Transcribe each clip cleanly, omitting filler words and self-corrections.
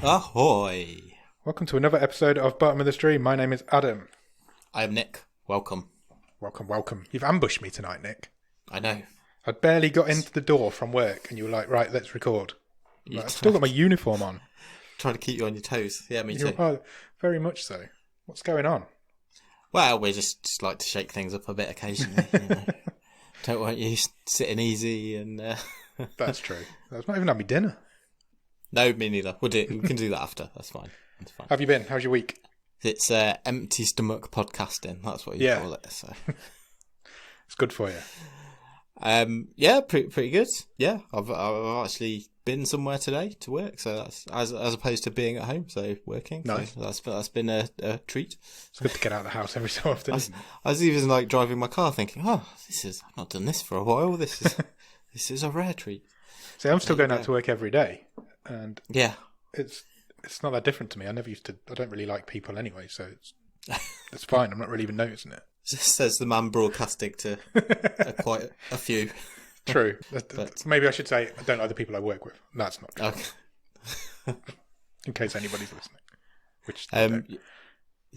Ahoy! Welcome to another episode of Bottom of the Stream. My name is Adam. I am Nick. Welcome. Welcome. You've ambushed me tonight, Nick. I know. I'd barely got into the door from work and you were like, right, let's record. I've still got my uniform on. Trying to keep you on your toes. Yeah, me too. Oh, very much so. What's going on? Well, we just like to shake things up a bit occasionally. Don't want you sitting easy and... That's true. I've not even had my dinner. No, me neither. We can do that after. That's fine. How have you been? How's your week? It's empty stomach podcasting. That's what you call it. So it's good for you. Yeah, pretty good. Yeah, I've actually been somewhere today to work, so that's as opposed to being at home, so working. Nice. So that's been a treat. It's good to get out of the house every so often. I was even like driving my car, thinking, I've not done this for a while. This is a rare treat. See, I'm still going out to work every day, and yeah, it's not that different to me. I don't really like people anyway, so it's fine. I'm not really even noticing it. Says the man broadcasting to quite a few. True. But maybe I should say I don't like the people I work with. That's not true. Okay. In case anybody's listening. Which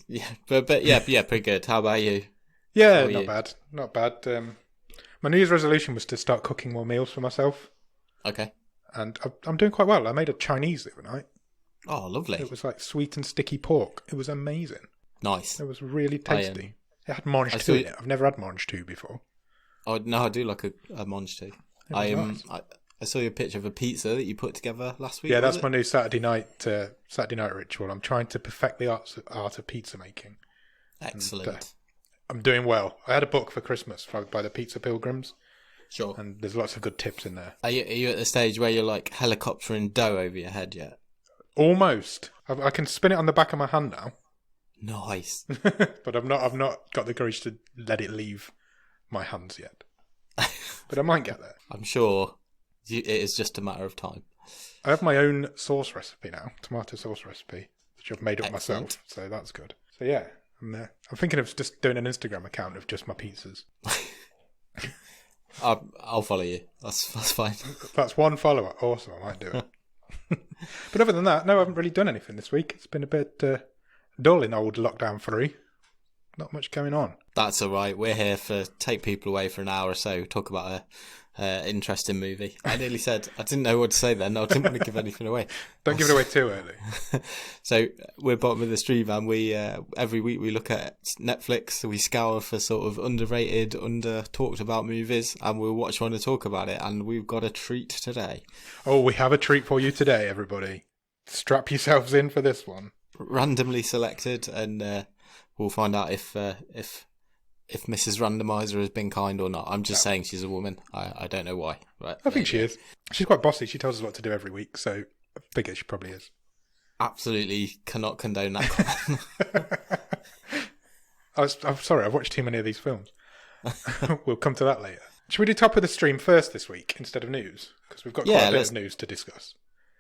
yeah, but yeah, pretty good. How about you? Yeah, not bad. My New Year's resolution was to start cooking more meals for myself. Okay. And I'm doing quite well. I made a Chinese the other night. Oh, lovely. It was like sweet and sticky pork. It was amazing. Nice. It was really tasty. It had mange too in it. I've never had mange too before. Oh no, I do like a mange too. Nice. I saw your picture of a pizza that you put together last week. Yeah, that's my new Saturday night ritual. I'm trying to perfect the art of pizza making. Excellent. And, I'm doing well. I had a book for Christmas by the Pizza Pilgrims. Sure. And there's lots of good tips in there. Are you at the stage where you're like helicoptering dough over your head yet? Almost. I can spin it on the back of my hand now. Nice. But I've not got the courage to let it leave my hands yet. But I might get there. I'm sure it is just a matter of time. I have my own sauce recipe now, tomato sauce recipe, which I've made up Excellent. myself. So that's good. So yeah, I'm thinking of just doing an Instagram account of just my pizzas. I'll follow you. That's fine. That's one follower. Awesome, I might do it. But other than that, no, I haven't really done anything this week. It's been a bit dull in old lockdown 3. Not much going on. That's all right. We're here to take people away for an hour or so, talk about a interesting movie. I nearly said, I didn't know what to say then. I didn't want to give anything away. Don't give it away too early. So we're Bottom of the Stream, and we every week we look at Netflix. We scour for sort of underrated, under-talked about movies, and we'll watch one to talk about it. And we've got a treat today. Oh, we have a treat for you today, everybody. Strap yourselves in for this one. Randomly selected, and we'll find out if Mrs. Randomizer has been kind or not. I'm just saying she's a woman. I don't know why. Right? I think she is. She's quite bossy. She tells us what to do every week, so I figure she probably is. Absolutely cannot condone that comment. I'm sorry, I've watched too many of these films. We'll come to that later. Should we do top of the stream first this week instead of news? Because we've got quite a bit of news to discuss.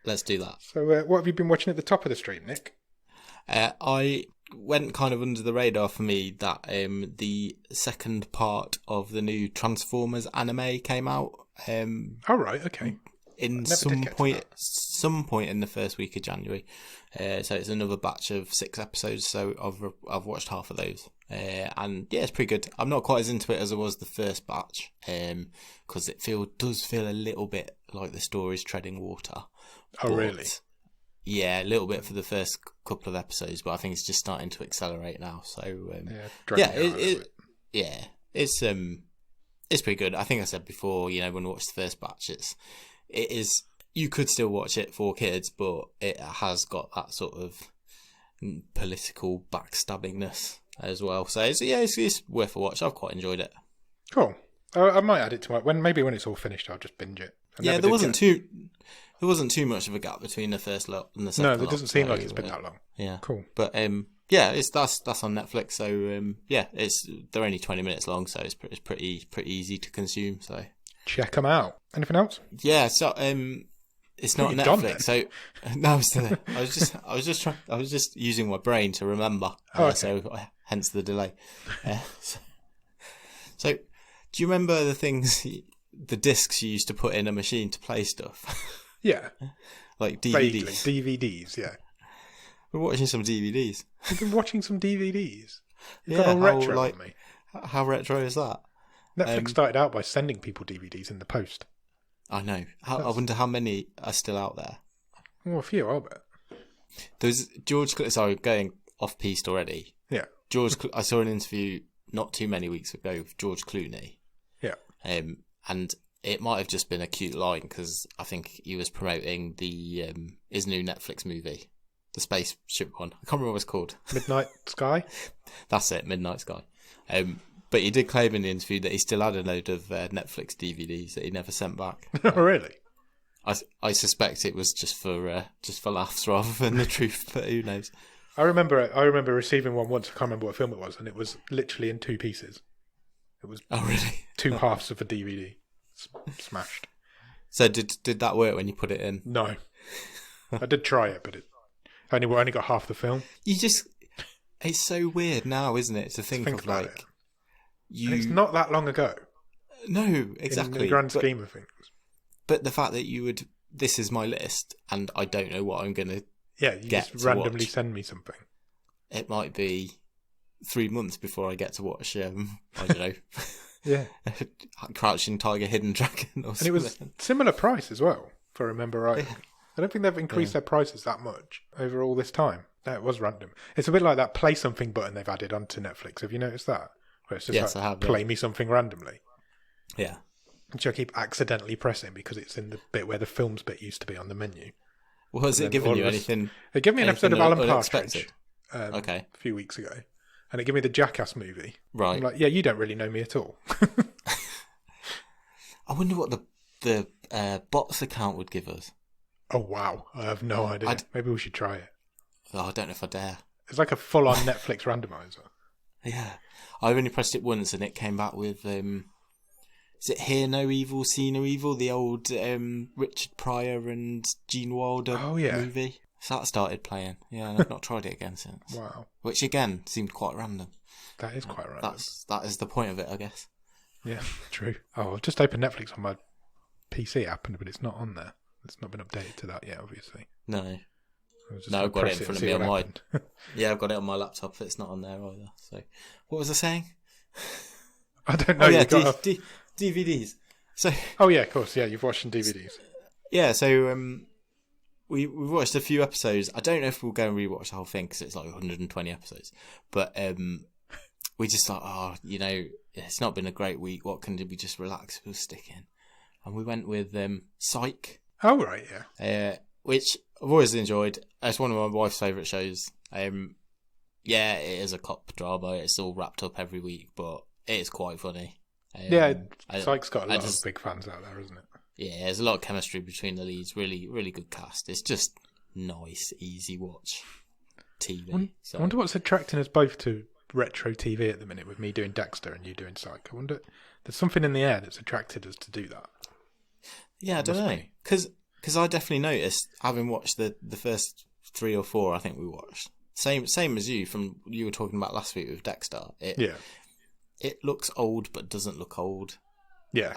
Let's do that. So what have you been watching at the top of the stream, Nick? I went kind of under the radar for me that the second part of the new Transformers anime came out. Oh, right, okay. In some point in the first week of January. So it's another batch of 6 episodes. So I've watched half of those. And yeah, it's pretty good. I'm not quite as into it as I was the first batch. Because it does feel a little bit like the story's treading water. Oh, really? Yeah, a little bit for the first couple of episodes, but I think it's just starting to accelerate now. So it's pretty good. I think I said before, when we watched the first batch, it is you could still watch it for kids, but it has got that sort of political backstabbingness as well. So it's worth a watch. I've quite enjoyed it. Cool. I might add it to when it's all finished. I'll just binge it. There wasn't too much of a gap between the first lot and the second lot. No, it doesn't seem like it's been that long. Yeah. Cool. But that's on Netflix. So they're only 20 minutes long, so it's pretty easy to consume. So check them out. Anything else? Yeah. So it's not Netflix. So no, I'm still there. I was just using my brain to remember. Okay. So hence the delay. So do you remember the discs you used to put in a machine to play stuff? Yeah. Like DVDs. Vaguely, DVDs, yeah. We're watching some DVDs. You've been watching some DVDs. You've Yeah, got all retro on me. How retro is that? Netflix started out by sending people DVDs in the post. I know. I wonder how many are still out there. Well, a few, I'll bet. There's sorry, going off piste already. Yeah. I saw an interview not too many weeks ago with George Clooney. Yeah. And it might have just been a cute line because I think he was promoting his new Netflix movie, the spaceship one. I can't remember what it's called. Midnight Sky? That's it, Midnight Sky. But he did claim in the interview that he still had a load of Netflix DVDs that he never sent back. Oh, really? I suspect it was just for laughs rather than the truth, but who knows? I remember receiving one once. I can't remember what film it was, and it was literally in two pieces. It was two halves of a DVD smashed. So did that work when you put it in? No, I did try it, but I only got half the film. It's so weird now, isn't it? To think of like it. And it's not that long ago. No, exactly. In the grand scheme of things. But the fact that this is my list, and I don't know what I'm going to. Yeah, you just randomly send me something. It might be 3 months before I get to watch. I don't know. Yeah, Crouching Tiger, Hidden Dragon, or something. And it was similar price as well, if I remember right. Yeah. I don't think they've increased their prices that much over all this time. No, it was random. It's a bit like that play something button they've added onto Netflix. Have you noticed that? Where it's just play me something randomly. Yeah. Which I keep accidentally pressing because it's in the bit where the films bit used to be on the menu. Well, has it given you anything? It gave me an episode of Alan Partridge a few weeks ago. And it gave me the Jackass movie. Right. I'm like, yeah, you don't really know me at all. I wonder what the bots account would give us. Oh, wow. I have no idea. Maybe we should try it. Oh, I don't know if I dare. It's like a full-on Netflix randomizer. Yeah. I only pressed it once and it came back with... is it Hear No Evil, See No Evil? The old Richard Pryor and Gene Wilder movie. So that started playing. Yeah, and I've not tried it again since. Wow. Which, again, seemed quite random. That is quite random. That is the point of it, I guess. Yeah, true. Oh, I've just opened Netflix on my PC app, but it's not on there. It's not been updated to that yet, obviously. No. I've got it in front of me on my... Yeah, I've got it on my laptop. It's not on there either. So, what was I saying? I don't know. Oh, yeah, DVDs. So. Oh yeah, of course. Yeah, you've watched some DVDs. Yeah, so we've watched a few episodes. I don't know if we'll go and rewatch the whole thing because it's like 120 episodes. But we just thought, it's not been a great week. What can we just relax? We'll stick in, and we went with Psych. Oh right, yeah. Which I've always enjoyed. It's one of my wife's favourite shows. Yeah, it is a cop drama. It's all wrapped up every week, but it's quite funny. Psych's got a lot of big fans out there, isn't it? Yeah, there's a lot of chemistry between the leads. Really, really good cast. It's just nice, easy watch TV. I wonder what's attracting us both to retro TV at the minute, with me doing Dexter and you doing Psych. I wonder, there's something in the air that's attracted us to do that. Yeah, I don't know. Because I definitely noticed, having watched the first 3 or 4, I think we watched. Same as you were talking about last week with Dexter. It looks old, but doesn't look old. Yeah.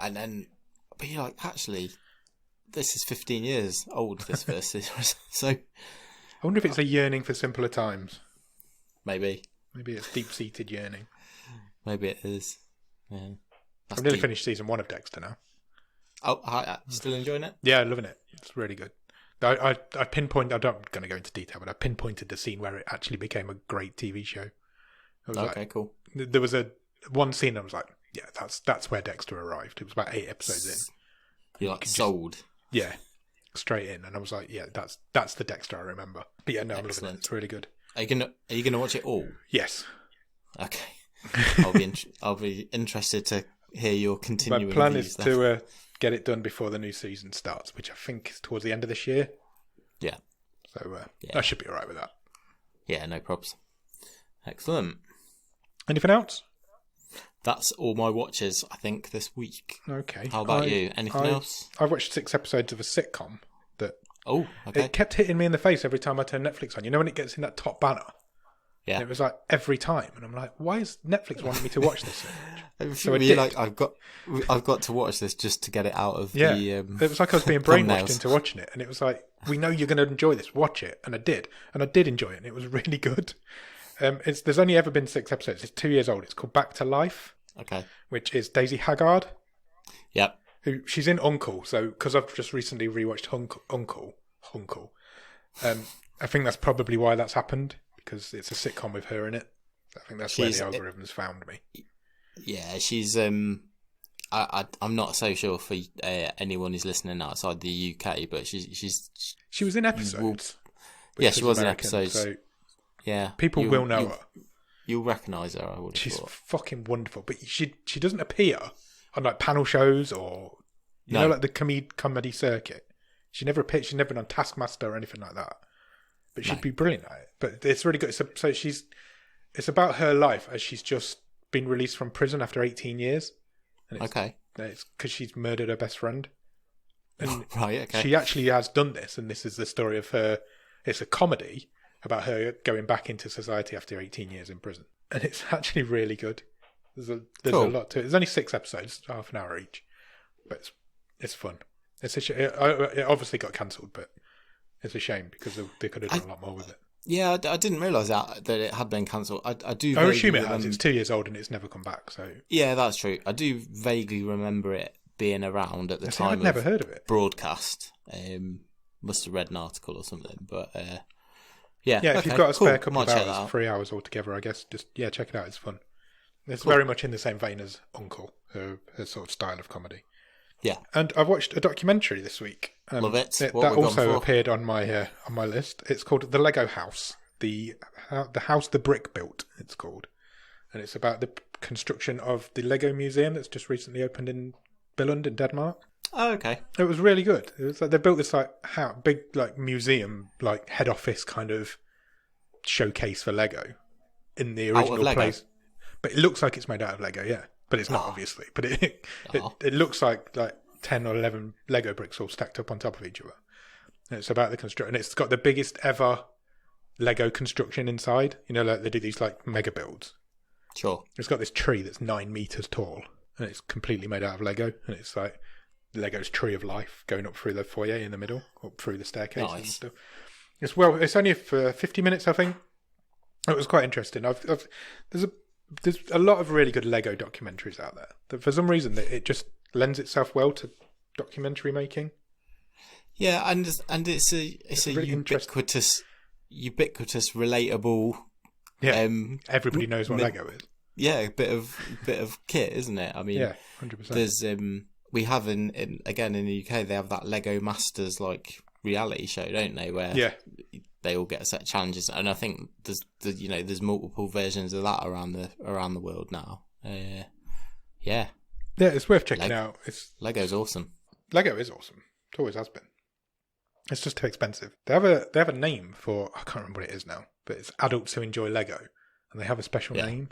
But you're like, actually, this is 15 years old, this first series. So, I wonder if it's a yearning for simpler times. Maybe it's deep-seated yearning. Maybe it is. Yeah. I've nearly finished season 1 of Dexter now. Oh, still enjoying it? Yeah, loving it. It's really good. I pinpointed, I'm not going to go into detail, but I pinpointed the scene where it actually became a great TV show. Okay, cool. There was one scene I was like, yeah, that's where Dexter arrived. It was about 8 episodes in. You're like sold. Yeah, straight in. And I was like, yeah, that's the Dexter I remember. But yeah, no, I'm loving it. It's really good. Are you gonna watch it all? Yes. Okay. I'll be interested to hear your continuing. My plan is to get it done before the new season starts, which I think is towards the end of this year. Yeah. So I should be all right with that. Yeah, no probs. Excellent. Anything else? That's all my watches, I think, this week. Okay. How about you? Anything else? I've watched 6 episodes of a sitcom that... Oh, okay. It kept hitting me in the face every time I turned Netflix on. You know when it gets in that top banner? Yeah. And it was like every time, and I'm like, why is Netflix wanting me to watch this so much? So you're like, I've got to watch this just to get it out of the. It was like I was being brainwashed into watching it, and it was like, we know you're going to enjoy this. Watch it, and I did enjoy it, and it was really good. There's only ever been 6 episodes. It's 2 years old. It's called Back to Life. Okay. Which is Daisy Haggard. Yep. She's in Uncle. So because I've just recently rewatched Uncle. I think that's probably why that's happened, because it's a sitcom with her in it. I think that's where the algorithms found me. Yeah, she's. I'm not so sure for anyone who's listening outside the UK, but she was in episodes. Yeah, she was in episodes. So yeah, people will know her. You'll recognise her. I would. She's fucking wonderful, but she doesn't appear on like panel shows or you know, like the comedy circuit. She never appeared. She's never been on Taskmaster or anything like that. But she'd be brilliant at it. But it's really good. So it's about her life as she's just been released from prison after 18 years. And it's because she's murdered her best friend. And right, okay. She actually has done this, and this is the story of her. It's a comedy about her going back into society after 18 years in prison. And it's actually really good. There's a lot to it. There's only 6 episodes, half an hour each. But it's fun. It obviously got cancelled, but it's a shame because they could have done a lot more with it. Yeah, I didn't realise that it had been cancelled. I assume it has. It's 2 years old and it's never come back. So yeah, that's true. I do vaguely remember it being around at the time. I'd never heard of it. Broadcast. Must have read an article or something, but yeah. If you've got a spare couple of hours, 3 hours altogether, I guess just check it out. It's fun. It's very much in the same vein as Uncle, her sort of style of comedy. Yeah, and I've watched a documentary this week. Love it. That also appeared on my list. It's called The Lego House, the house the brick built. It's called, and it's about the construction of the Lego Museum that's just recently opened in Billund in Denmark. Oh, okay. It was really good. It was like they built this big museum head office kind of showcase for Lego in the original place, but it looks like it's made out of Lego. Yeah. But it's not, obviously. But it looks like 10 or 11 Lego bricks all stacked up on top of each other. And it's about the construction. It's got the biggest ever Lego construction inside. You know, like they do these mega builds. Sure. It's got this tree that's 9 meters tall, and it's completely made out of Lego. And it's like Lego's tree of life going up through the foyer in the middle, up through the staircase and stuff. It's only for 50 minutes, I think. It was quite interesting. There's a lot of really good Lego documentaries out there. That for some reason, it just lends itself well to documentary making. Yeah, and it's a really ubiquitous, relatable. Yeah, everybody knows what Lego is. Yeah, a bit of kit, isn't it? I mean, yeah, 100%. There's we have in the UK they have that Lego Masters reality show, don't they? Where they all get a set of challenges, and I think there's multiple versions of that around the world now. Yeah, it's worth checking out. Lego's awesome. Lego is awesome. It always has been. It's just too expensive. They have a name for, I can't remember what it is now, but it's adults who enjoy Lego, and they have a special name.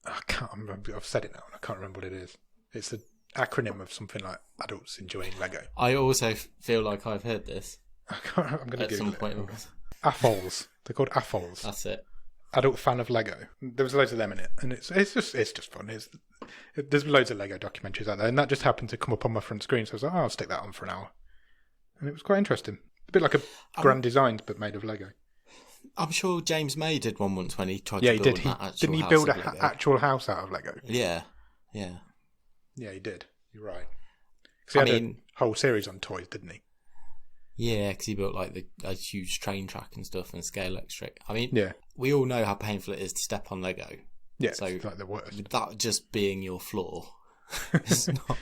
I can't remember. I've said it now, and I can't remember what it is. It's an acronym of something like adults enjoying Lego. I also feel like I've heard this. I'm going to Google some point. AFOLs. They're called AFOLs. That's it. Adult fan of Lego. There was loads of them in it, and it's just fun. There's loads of Lego documentaries out there, and that just happened to come up on my front screen. So I was like, I'll stick that on for an hour, and it was quite interesting. A bit like a Grand Designs, but made of Lego. I'm sure James May did one once when he tried to build that actual house. Didn't he build an actual house out of Lego? Yeah, he did. You're right. Because he had a whole series on toys, didn't he? Yeah, because he built a huge train track and stuff and Scale Electric. I mean, we all know how painful it is to step on Lego. Yeah, so it's the worst. With that just being your floor, it's not.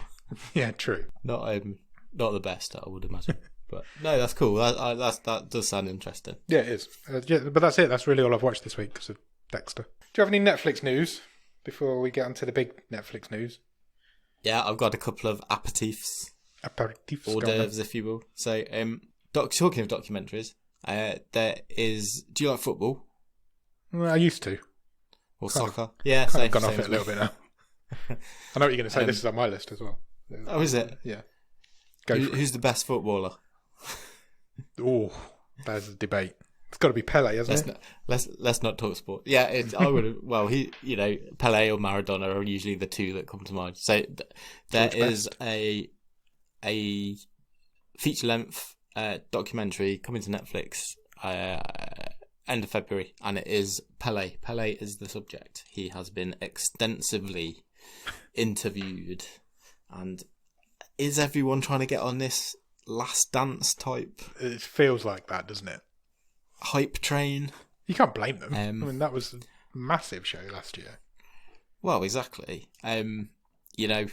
Yeah, true. Not the best, I would imagine. But no, that's cool. That does sound interesting. Yeah, it is. But that's it. That's really all I've watched this week because of Dexter. Do you have any Netflix news before we get onto the big Netflix news? Yeah, I've got a couple of aperitifs, hors d'oeuvres, if you will. So, talking of documentaries, there is. Do you like football? Well, I used to. Or soccer? Yeah, I've gone off it a little bit now. I know what you're going to say. This is on my list as well. Oh, is it? Yeah. Who's the best footballer? Oh, there's a debate. It's got to be Pele, hasn't it? Let's not talk sport. Yeah, I would. Well, Pele or Maradona are usually the two that come to mind. So there is a feature length documentary coming to Netflix end of February, and it is Pele. Pele is the subject. He has been extensively interviewed, and is everyone trying to get on this Last Dance type? It feels like that, doesn't it? Hype train. You can't blame them. I mean, that was a massive show last year. Well, exactly. I nearly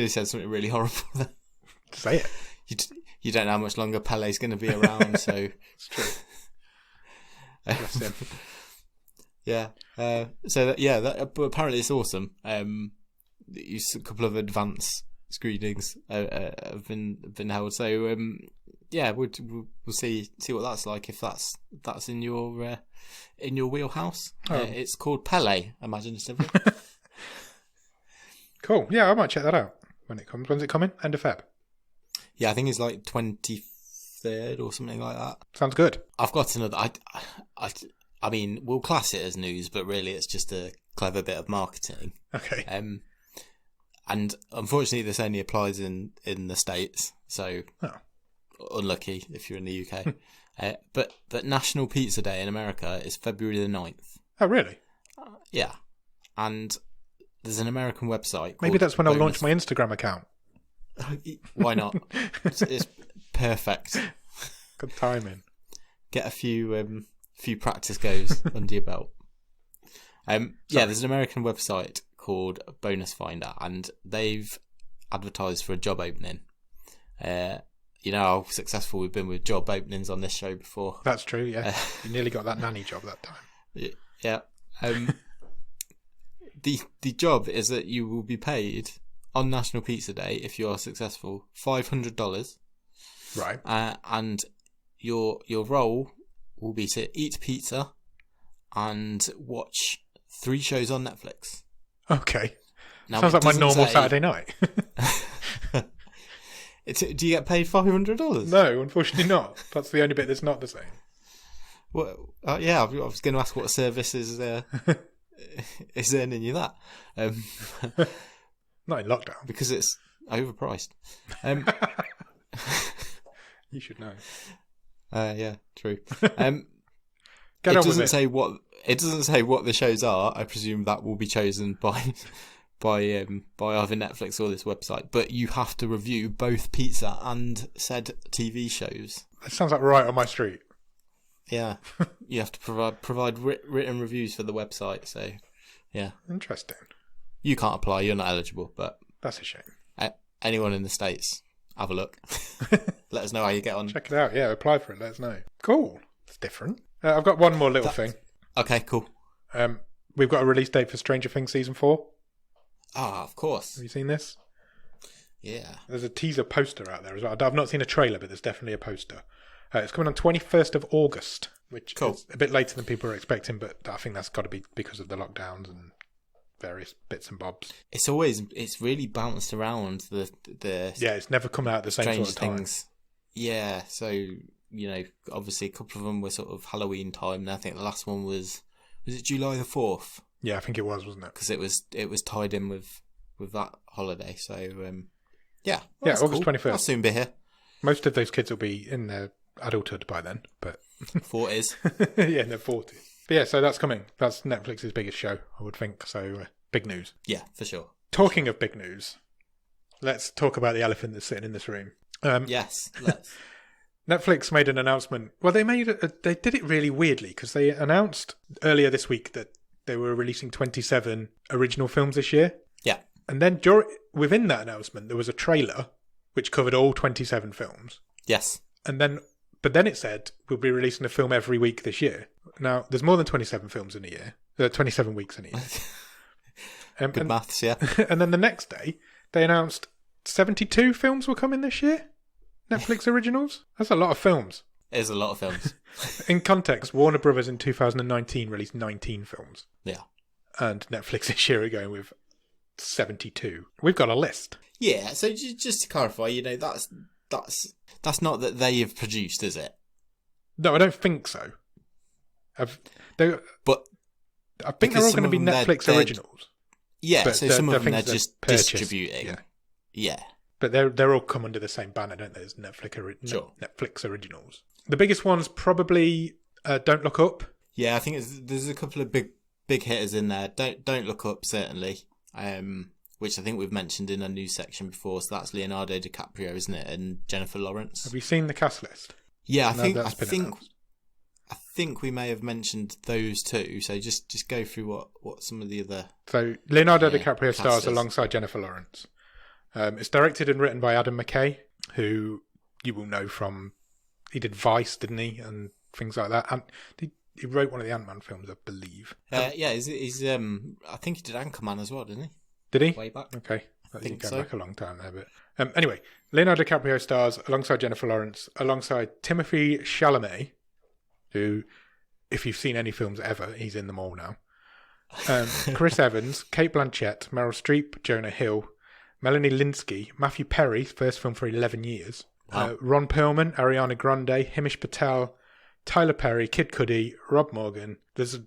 said something really horrible there. Say it. You don't know how much longer Pele's going to be around, so it's true. Bless him. Yeah. But apparently it's awesome. A couple of advance screenings have been held. So we'll see what that's like, if that's in your wheelhouse. It's called Pele, imaginatively. Cool. Yeah, I might check that out when it comes. When's it coming? End of Feb. Yeah, I think it's like 23rd or something like that. Sounds good. I've got another. I mean, we'll class it as news, but really it's just a clever bit of marketing. Okay. And unfortunately, this only applies in the States, so unlucky if you're in the UK. But National Pizza Day in America is February the 9th. Oh, really? Yeah. And there's an American website. Maybe that's when I'll launch my Instagram account. Why not? It's perfect. Good timing. Get a few practice goes under your belt. There's an American website called Bonus Finder, and they've advertised for a job opening. You know how successful we've been with job openings on this show before. That's true, yeah. You nearly got that nanny job that time. Yeah. The job is that you will be paid on National Pizza Day, if you are successful, $500. Right. And your role will be to eat pizza and watch 3 shows on Netflix. Okay. Now, sounds like my normal Saturday night. Do you get paid $500? No, unfortunately not. That's the only bit that's not the same. Well, I was going to ask what service is earning you that. Not in lockdown. Because it's overpriced. You should know. Yeah, true. It doesn't say what the shows are. I presume that will be chosen by either Netflix or this website. But you have to review both pizza and said TV shows. That sounds like right on my street. Yeah, you have to provide written reviews for the website. So, yeah, interesting. You can't apply. You're not eligible. But that's a shame. Anyone in the States, have a look. Let us know how you get on. Check it out. Yeah, apply for it. Let us know. Cool. It's different. I've got one more little thing. Okay, cool. We've got a release date for Stranger Things season 4. Ah, of course. Have you seen this? Yeah. There's a teaser poster out there as well. I've not seen a trailer, but there's definitely a poster. It's coming on 21st of August, which is a bit later than people are expecting, but I think that's got to be because of the lockdowns and various bits and bobs. It's really bounced around the it's never come out at the same sort of time. Things. Yeah, so obviously a couple of them were sort of Halloween time, and I think the last one was it July the 4th? Yeah, I think it was, wasn't it? Because it was tied in with that holiday. So August 21st. I'll soon be here. Most of those kids will be in their adulthood by then, but 40s. Yeah, in their 40s. But yeah, so that's coming. That's Netflix's biggest show, I would think. So big news. Yeah, for sure. Talking of big news, let's talk about the elephant that's sitting in this room. Yes, let's. Netflix made an announcement. Well, they did it really weirdly because they announced earlier this week that they were releasing 27 original films this year. Yeah. And then within that announcement, there was a trailer which covered all 27 films. Yes. But then it said we'll be releasing a film every week this year. Now, there's more than 27 films in a year. 27 weeks in a year. Good maths, yeah. And then the next day, they announced 72 films will come in this year. Netflix originals. That's a lot of films. It is a lot of films. In context, Warner Brothers in 2019 released 19 films. Yeah. And Netflix this year are going with 72. We've got a list. Yeah, so just to clarify, that's not that they have produced, is it? No, I don't think so. But I think they're all going to be Netflix originals. Yeah, but so some of them they're just purchased. distributing. Yeah. But they're all come under the same banner, don't they? As Netflix originals. The biggest one's probably Don't Look Up. Yeah, I think there's a couple of big hitters in there. Don't Look Up, certainly. Which I think we've mentioned in a news section before. So that's Leonardo DiCaprio, isn't it? And Jennifer Lawrence. Have you seen the cast list? Yeah, I think we may have mentioned those two. So just go through what some of the other. So Leonardo DiCaprio stars alongside Jennifer Lawrence. It's directed and written by Adam McKay, who you will know from. He did Vice, didn't he, and things like that. And he wrote one of the Ant-Man films, I believe. He's I think he did Anchorman as well, didn't he? Did he? Way back. Okay. I think go so. Back a long time there, but anyway, Leonardo DiCaprio stars alongside Jennifer Lawrence, alongside Timothée Chalamet, who, if you've seen any films ever, he's in them all now. Chris Evans, Cate Blanchett, Meryl Streep, Jonah Hill, Melanie Linsky, Matthew Perry, first film for 11 years, Wow. Ron Perlman, Ariana Grande, Himish Patel, Tyler Perry, Kid Cudi, Rob Morgan. There's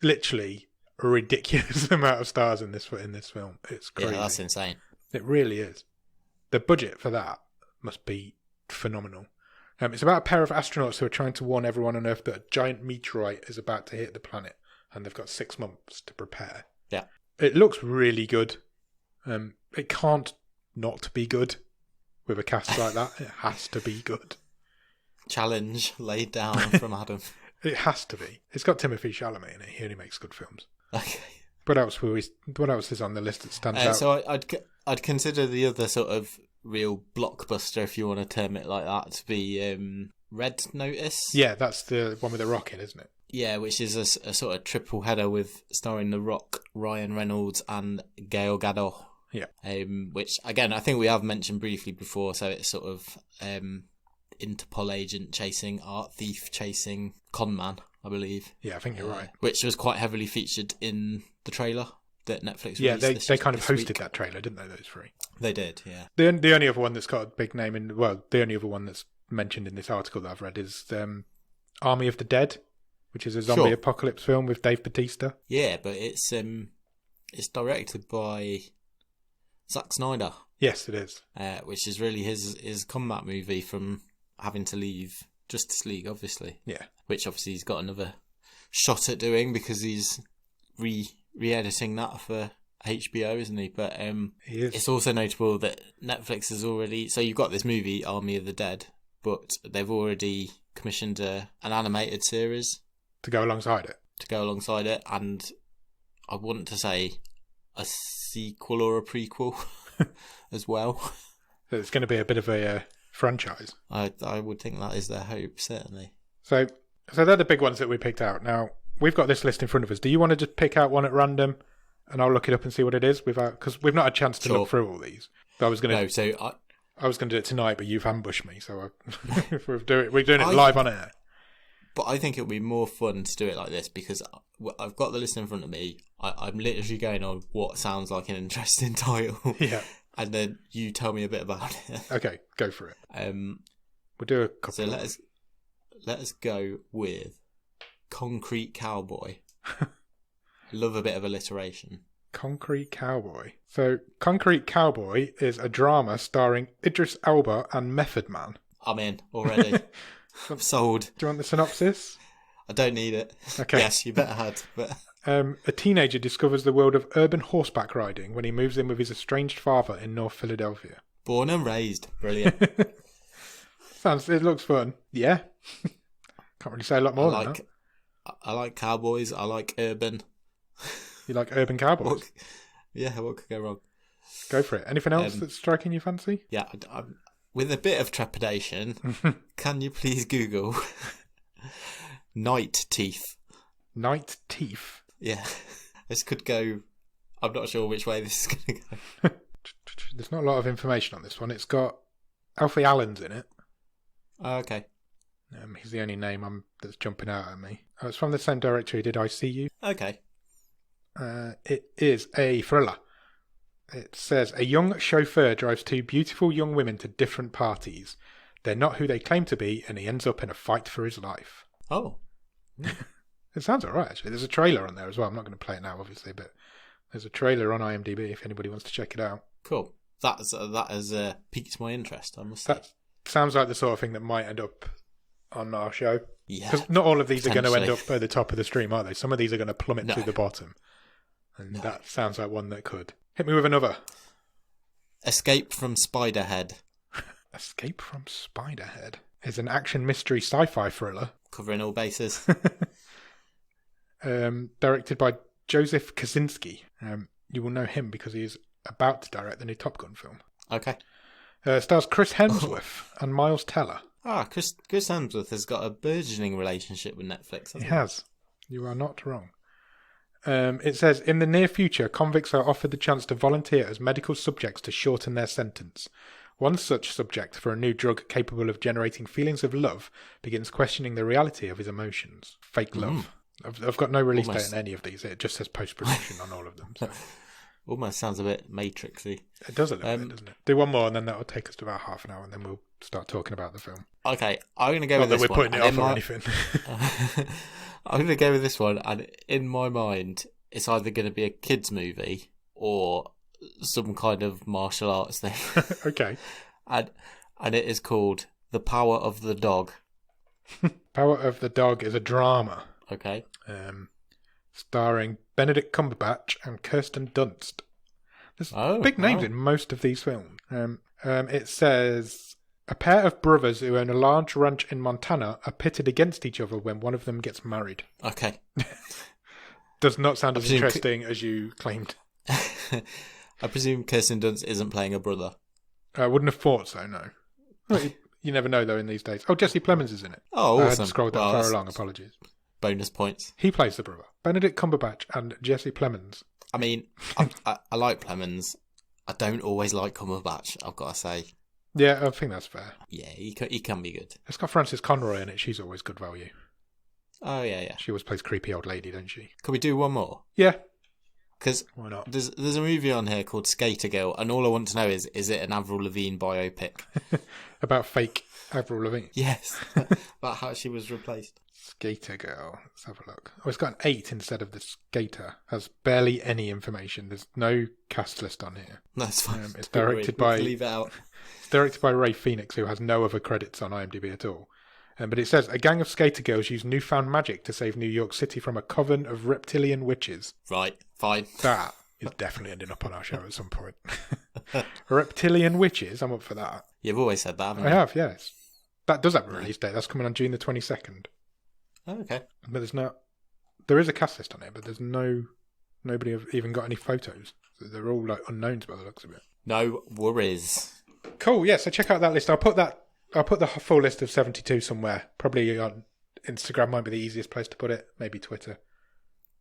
literally a ridiculous amount of stars in this film. It's crazy. Yeah, that's insane. It really is. The budget for that must be phenomenal. It's about a pair of astronauts who are trying to warn everyone on Earth that a giant meteorite is about to hit the planet, and they've got 6 months to prepare. Yeah. It looks really good. It can't not be good with a cast like that. It has to be good. Challenge laid down from Adam. It has to be. It's got Timothée Chalamet in it. He only makes good films. Okay. What else is on the list that stands out? So I'd consider the other sort of real blockbuster, if you want to term it like that, to be Red Notice. Yeah, that's the one with the Rock in, isn't it? Yeah, which is a sort of triple header with starring The Rock, Ryan Reynolds, and Gail Gadot. Yeah. Which again, I think we have mentioned briefly before. So it's sort of Interpol agent chasing art thief chasing con man, I believe. Yeah, I think you're right. Which was quite heavily featured in the trailer that Netflix released. Yeah, they kind of hosted week. That trailer, didn't they? Those three. They did, yeah. The only other one that's got a big name the only other one that's mentioned in this article that I've read is Army of the Dead, which is a zombie apocalypse film with Dave Bautista. Yeah, but it's directed by Zack Snyder. Yes, it is. Which is really his comeback movie from having to leave Justice League, obviously. Yeah. Which obviously he's got another shot at doing because he's re-editing that for HBO, isn't he? But he is. It's also notable that Netflix has already... So you've got this movie, Army of the Dead, but they've already commissioned an animated series. To go alongside it. And I want to say a sequel or a prequel as well. So it's going to be a bit of a franchise. I would think that is their hope, certainly. So they're the big ones that we picked out. Now, we've got this list in front of us. Do you want to just pick out one at random and I'll look it up and see what it is? Because we've not had a chance to look through all these. I was going to do it tonight, but you've ambushed me. So we're doing it live on air. But I think it would be more fun to do it like this because I've got the list in front of me. I'm literally going on what sounds like an interesting title. Yeah. And then you tell me a bit about it. Okay, go for it. We'll do a couple. So let us go with Concrete Cowboy. I love a bit of alliteration. Concrete Cowboy. So Concrete Cowboy is a drama starring Idris Elba and Method Man. I'm in already. I'm sold. Do you want the synopsis? I don't need it. Okay. Yes, you better had. But a teenager discovers the world of urban horseback riding when he moves in with his estranged father in North Philadelphia. Born and raised. Brilliant. It looks fun. Yeah. Can't really say a lot more than that. I like cowboys. I like urban. You like urban cowboys? What could go wrong? Go for it. Anything else that's striking your fancy? Yeah, with a bit of trepidation, can you please Google Night Teeth? Night Teeth? Yeah. This could go... I'm not sure which way this is going to go. There's not a lot of information on this one. It's got Alfie Allen's in it. Oh, okay. He's the only name that's jumping out at me. It's from the same director who did I See You. Okay. It is a thriller. It says, a young chauffeur drives two beautiful young women to different parties. They're not who they claim to be, and he ends up in a fight for his life. Oh. It sounds alright, actually. There's a trailer on there as well. I'm not going to play it now, obviously, but there's a trailer on IMDb if anybody wants to check it out. Cool. That has piqued my interest, I must say. That sounds like the sort of thing that might end up on our show. Yeah. Because not all of these are going to end up at the top of the stream, are they? Some of these are going to plummet to the bottom. And that sounds like one that could. Hit me with another. Escape from Spiderhead. Escape from Spiderhead is an action mystery sci-fi thriller. Covering all bases. Directed by Joseph Kosinski. You will know him because he is about to direct the new Top Gun film. Okay. Stars Chris Hemsworth and Miles Teller. Chris Hemsworth has got a burgeoning relationship with Netflix, hasn't he? He has. You are not wrong. It says, in the near future, convicts are offered the chance to volunteer as medical subjects to shorten their sentence. One such subject, for a new drug capable of generating feelings of love, begins questioning the reality of his emotions. Fake love. I've got no release date on any of these. It just says post-production on all of them. So. Almost sounds a bit Matrixy. It does a little bit, doesn't it? Do one more and then that will take us to about half an hour and then we'll start talking about the film. Okay, I'm going to go with this one. Not that we're putting it off or anything. I'm going to go with this one, and in my mind, it's either going to be a kids' movie or some kind of martial arts thing. Okay. And it is called The Power of the Dog. Power of the Dog is a drama. Okay. Starring Benedict Cumberbatch and Kirsten Dunst. There's big names in most of these films. It says, a pair of brothers who own a large ranch in Montana are pitted against each other when one of them gets married. Okay. Does not sound as interesting as you claimed. I presume Kirsten Dunst isn't playing a brother. I wouldn't have thought so, no. Well, you never know, though, in these days. Oh, Jesse Plemons is in it. Oh, awesome. I hadn't scrolled that far along, apologies. Bonus points. He plays the brother. Benedict Cumberbatch and Jesse Plemons. I mean, I like Plemons. I don't always like Cumberbatch, I've got to say. Yeah, I think that's fair. Yeah, he can be good. It's got Frances Conroy in it. She's always good value. Oh, yeah. She always plays creepy old lady, doesn't she? Could we do one more? Yeah. Because why not? There's a movie on here called Skater Girl, and all I want to know is it an Avril Lavigne biopic? About fake Avril Lavigne? Yes. About how she was replaced. Skater Girl. Let's have a look. Oh, it's got an 8 instead of the skater. Has barely any information. There's no cast list on here. That's fine. It's directed by... Leave it out. It's directed by Ray Phoenix, who has no other credits on IMDb at all. But it says, a gang of skater girls use newfound magic to save New York City from a coven of reptilian witches. Right, fine. That is definitely ending up on our show at some point. Reptilian witches, I'm up for that. You've always said that, haven't you? I have, yes. That does have a release date. That's coming on June the 22nd. Oh, okay. But there is a cast list on it, but there's nobody have even got any photos. So they're all like unknowns by the looks of it. No worries. Cool, yeah, so check out that list. I'll put the full list of 72 somewhere. Probably on Instagram might be the easiest place to put it. Maybe Twitter.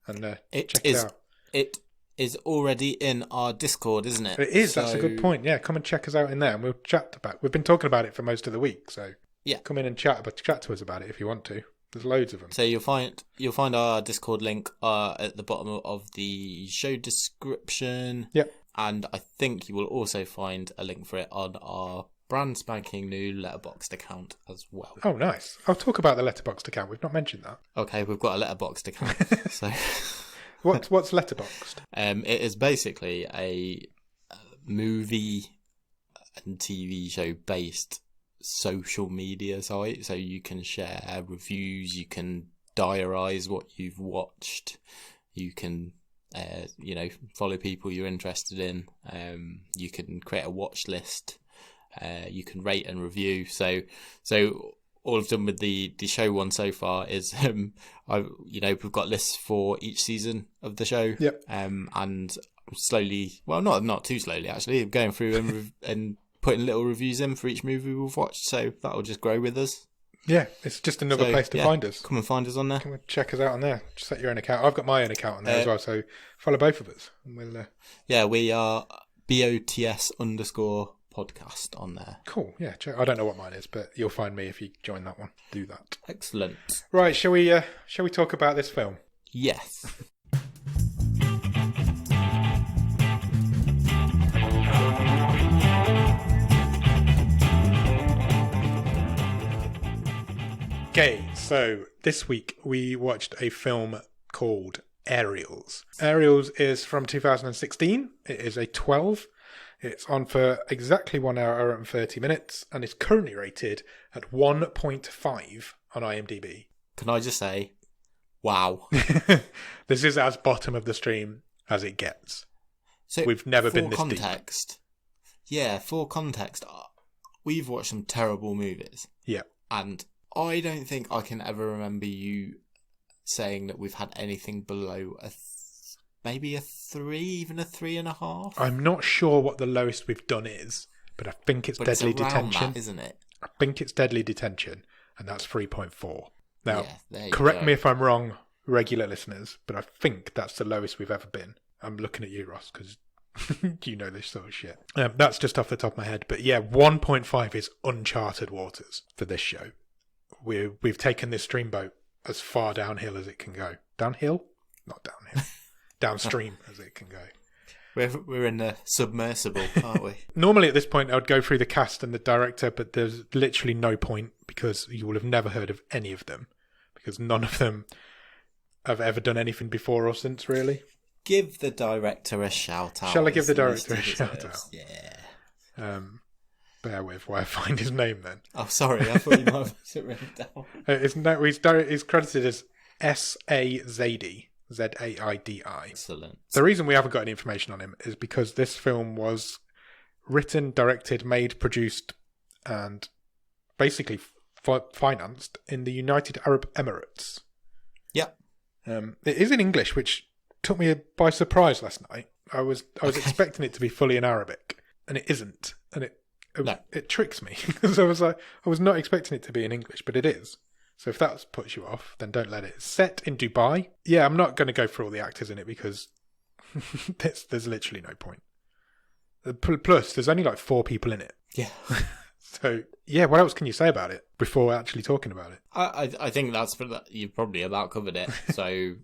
And check it out. It is already in our Discord, isn't it? It is. So... That's a good point. Yeah, come and check us out in there, and we'll chat about. We've been talking about it for most of the week, so yeah, come in and chat to us about it if you want to. There's loads of them. So you'll find our Discord link at the bottom of the show description. Yep. And I think you will also find a link for it on our brand spanking new Letterboxd account as well. Oh, nice. I'll talk about the Letterboxd account. We've not mentioned that. Okay, we've got a Letterboxd account. So, what's Letterboxd? It is basically a movie and TV show based social media site. So you can share reviews, you can diarise what you've watched, you can follow people you're interested in, you can create a watch list, you can rate and review. So all I've done with the show one so far is we've got lists for each season of the show. Yep. And slowly, well, not too slowly actually, going through and putting little reviews in for each movie we've watched, so that'll just grow with us. Yeah, it's just another place to find us. Come and find us on there. Come and check us out on there. Just set your own account. I've got my own account on there as well, so follow both of us. And we'll, we are BOTS_podcast on there. Cool, yeah. I don't know what mine is, but you'll find me if you join that one. Do that. Excellent. Right, shall we talk about this film? Yes. Okay, so this week we watched a film called Aerials. Aerials is from 2016. It is a 12. It's on for exactly 1 hour and 30 minutes, and it's currently rated at 1.5 on IMDb. Can I just say, wow. This is as bottom of the stream as it gets. So we've never been this context, deep. Yeah, for context, we've watched some terrible movies. Yeah. And I don't think I can ever remember you saying that we've had anything below maybe a 3, even a 3.5. I'm not sure what the lowest we've done is, but I think it's Deadly Detention. That, isn't it? I think it's Deadly Detention, and that's 3.4. Now, yeah, correct me if I'm wrong, regular listeners, but I think that's the lowest we've ever been. I'm looking at you, Ross, because you know this sort of shit. That's just off the top of my head. But yeah, 1.5 is uncharted waters for this show. We've taken this streamboat as far downhill as it can go. Downhill? Not downhill. Downstream as it can go. We're in the submersible, aren't we? Normally at this point I would go through the cast and the director, but there's literally no point because you will have never heard of any of them because none of them have ever done anything before or since, really. Give the director a shout out. Shall I give the director a shout out? Yeah. Bear with while I find his name then. Oh, sorry, I thought you might have it written down. He's credited as S A Zaidi. Zaidi. Excellent. The reason we haven't got any information on him is because this film was written, directed, made, produced, and basically financed in the United Arab Emirates. Yep. It is in English, which took me by surprise last night. I was expecting it to be fully in Arabic, and it isn't, and it tricks me because I was not expecting it to be in English, but it is. So if that puts you off, then don't let it. It's set in Dubai. Yeah, I'm not going to go through all the actors in it because there's literally no point. Plus, there's only like 4 people in it. Yeah. So, yeah, what else can you say about it before actually talking about it? I think you've probably about covered it. So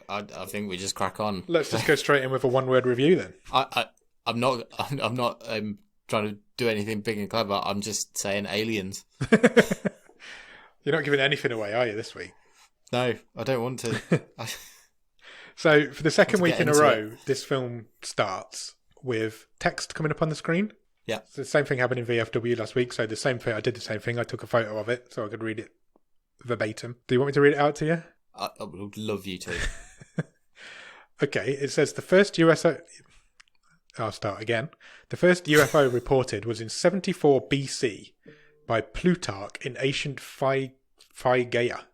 I think we just crack on. Let's just go straight in with a one-word review then. I'm not trying to do anything big and clever. I'm just saying aliens. You're not giving anything away, are you, this week? No, I don't want to. So, for the second week in a row, this film starts with text coming up on the screen. Yeah. So the same thing happened in VFW last week. So, I did the same thing. I took a photo of it so I could read it verbatim. Do you want me to read it out to you? I would love you to. Okay, it says the first UFO... I'll start again. The first UFO reported was in 74 BC by Plutarch in ancient Phrygia,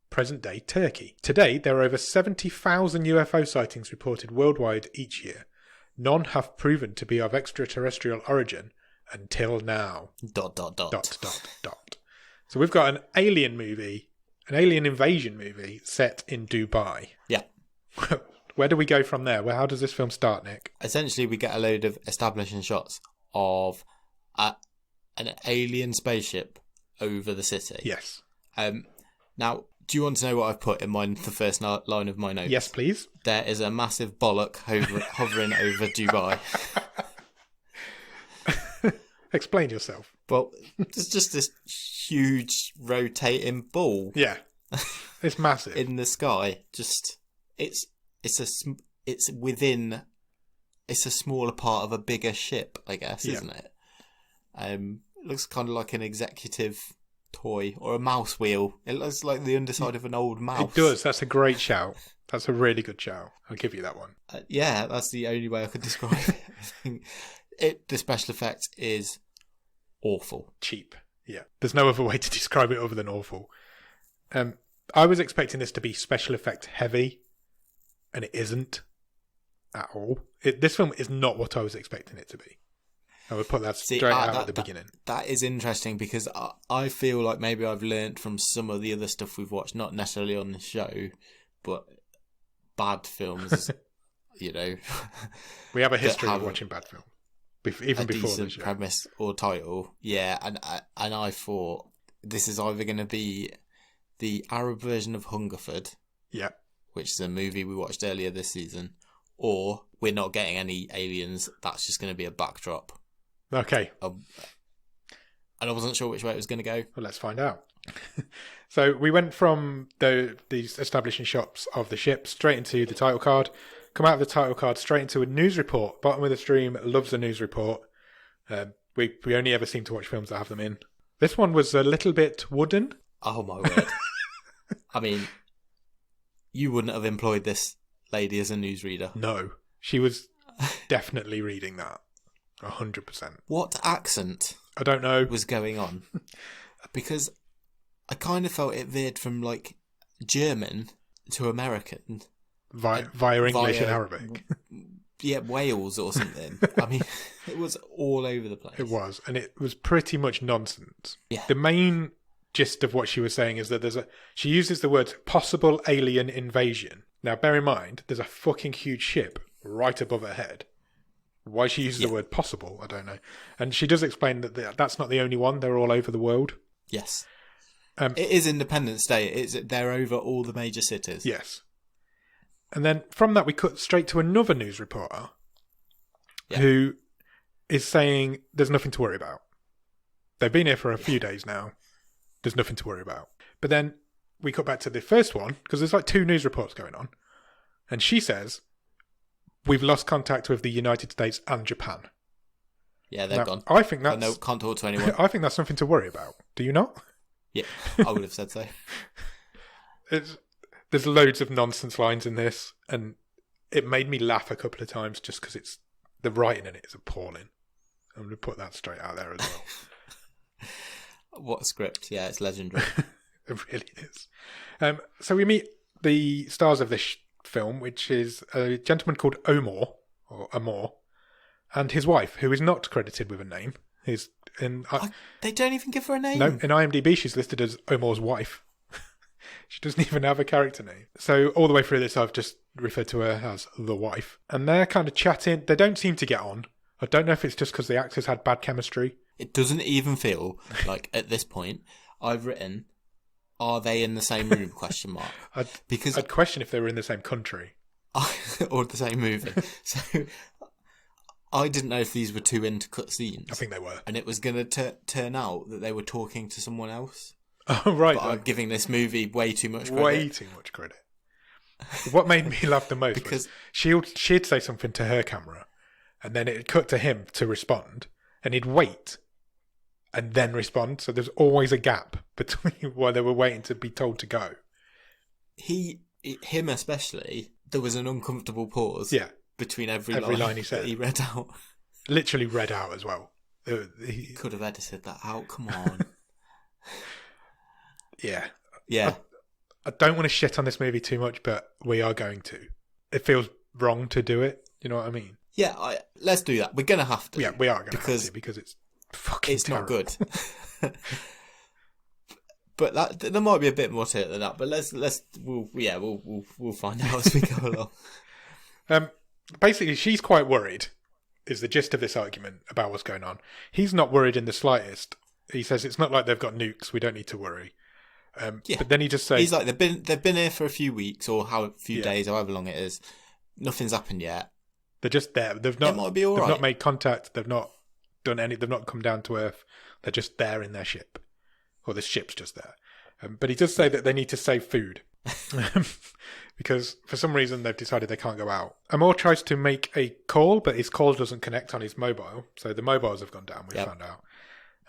present-day Turkey. Today, there are over 70,000 UFO sightings reported worldwide each year. None have proven to be of extraterrestrial origin until now. ... So we've got an alien movie, an alien invasion movie set in Dubai. Yeah. Where do we go from there? How does this film start, Nick? Essentially, we get a load of establishing shots of an alien spaceship over the city. Yes. Now, do you want to know what I've put in the first line of my notes? Yes, please. There is a massive bollock hovering over Dubai. Explain yourself. Well, there's just this huge rotating ball. Yeah. It's massive. In the sky. Just, it's a smaller part of a bigger ship, I guess, isn't it? It looks kind of like an executive toy or a mouse wheel. It looks like the underside of an old mouse. It does. That's a great shout. That's a really good shout. I'll give you that one. Yeah, that's the only way I could describe it. I think the special effect is awful. Cheap. Yeah. There's no other way to describe it other than awful. I was expecting this to be special effect heavy, and it isn't at all. This film is not what I was expecting it to be. I would put that straight out at the beginning. That is interesting because I feel like maybe I've learnt from some of the other stuff we've watched, not necessarily on the show, but bad films, you know. We have a history of watching bad films, even before the show. Premise or title, yeah. And I thought this is either going to be the Arab version of Hungerford, yeah, which is a movie we watched earlier this season, or we're not getting any aliens. That's just going to be a backdrop. Okay. And I wasn't sure which way it was going to go. Well, let's find out. So we went from these establishing shots of the ship straight into the title card. Come out of the title card straight into a news report. Bottom of the stream loves a news report. We only ever seem to watch films that have them in. This one was a little bit wooden. Oh my word! I mean, you wouldn't have employed this lady as a newsreader. No, she was definitely reading that. 100%. What accent? I don't know. Was going on? Because I kind of felt it veered from like German to American. Via English and Arabic. Yeah, Wales or something. I mean, it was all over the place. It was, and it was pretty much nonsense. Yeah. The main gist of what she was saying is that she uses the words possible alien invasion. Now, bear in mind, there's a fucking huge ship right above her head. Why she uses the word possible, I don't know. And she does explain that that's not the only one. They're all over the world. Yes. It is Independence Day. They're over all the major cities. Yes. And then from that, we cut straight to another news reporter who is saying there's nothing to worry about. They've been here for a few days now. There's nothing to worry about. But then we cut back to the first one, because there's like two news reports going on. And she says, we've lost contact with the United States and Japan. Yeah, they're gone. I think that's... No, can't talk to anyone. I think that's something to worry about. Do you not? Yeah, I would have said so. There's loads of nonsense lines in this, and it made me laugh a couple of times just because the writing in it is appalling. I'm going to put that straight out there as well. What a script. Yeah, it's legendary. It really is. So we meet the stars of this film, which is a gentleman called Amor, and his wife, who is not credited with a name. They don't even give her a name? No, in IMDb she's listed as Omor's wife. She doesn't even have a character name. So all the way through this, I've just referred to her as the wife. And they're kind of chatting. They don't seem to get on. I don't know if it's just because the actors had bad chemistry. It doesn't even feel like, at this point, I've written, are they in the same room, question mark. I'd question if they were in the same country. Or the same movie. So I didn't know if these were two intercut scenes. I think they were. And it was going to turn out that they were talking to someone else. Oh, right. But I'm giving this movie way too much credit. Way too much credit. What made me laugh the most was she'd say something to her camera, and then it'd cut to him to respond, and he'd wait and then respond. So there's always a gap between while they were waiting to be told to go. Him especially, there was an uncomfortable pause between every line he said. That he read out. Literally read out as well. He could have edited that out. Come on. Yeah. I don't want to shit on this movie too much, but we are going to. It feels wrong to do it. You know what I mean? Yeah, let's do that. We're going to have to. Yeah, we are going to have to because it's fucking terrible. Not good. But there might be a bit more to it than that. But we'll find out as we go along. Basically, she's quite worried, is the gist of this argument about what's going on. He's not worried in the slightest. He says it's not like they've got nukes. We don't need to worry. But then he just says... He's like, they've been here for a few weeks or a few days, however long it is. Nothing's happened yet. They're just there. They've not, it might be all they've right. not made contact. They've not done any... They've not come down to Earth. They're just there in their ship. Or the ship's just there. But he does say that they need to save food. Because for some reason they've decided they can't go out. Amor tries to make a call, but his call doesn't connect on his mobile. So the mobiles have gone down, we found out.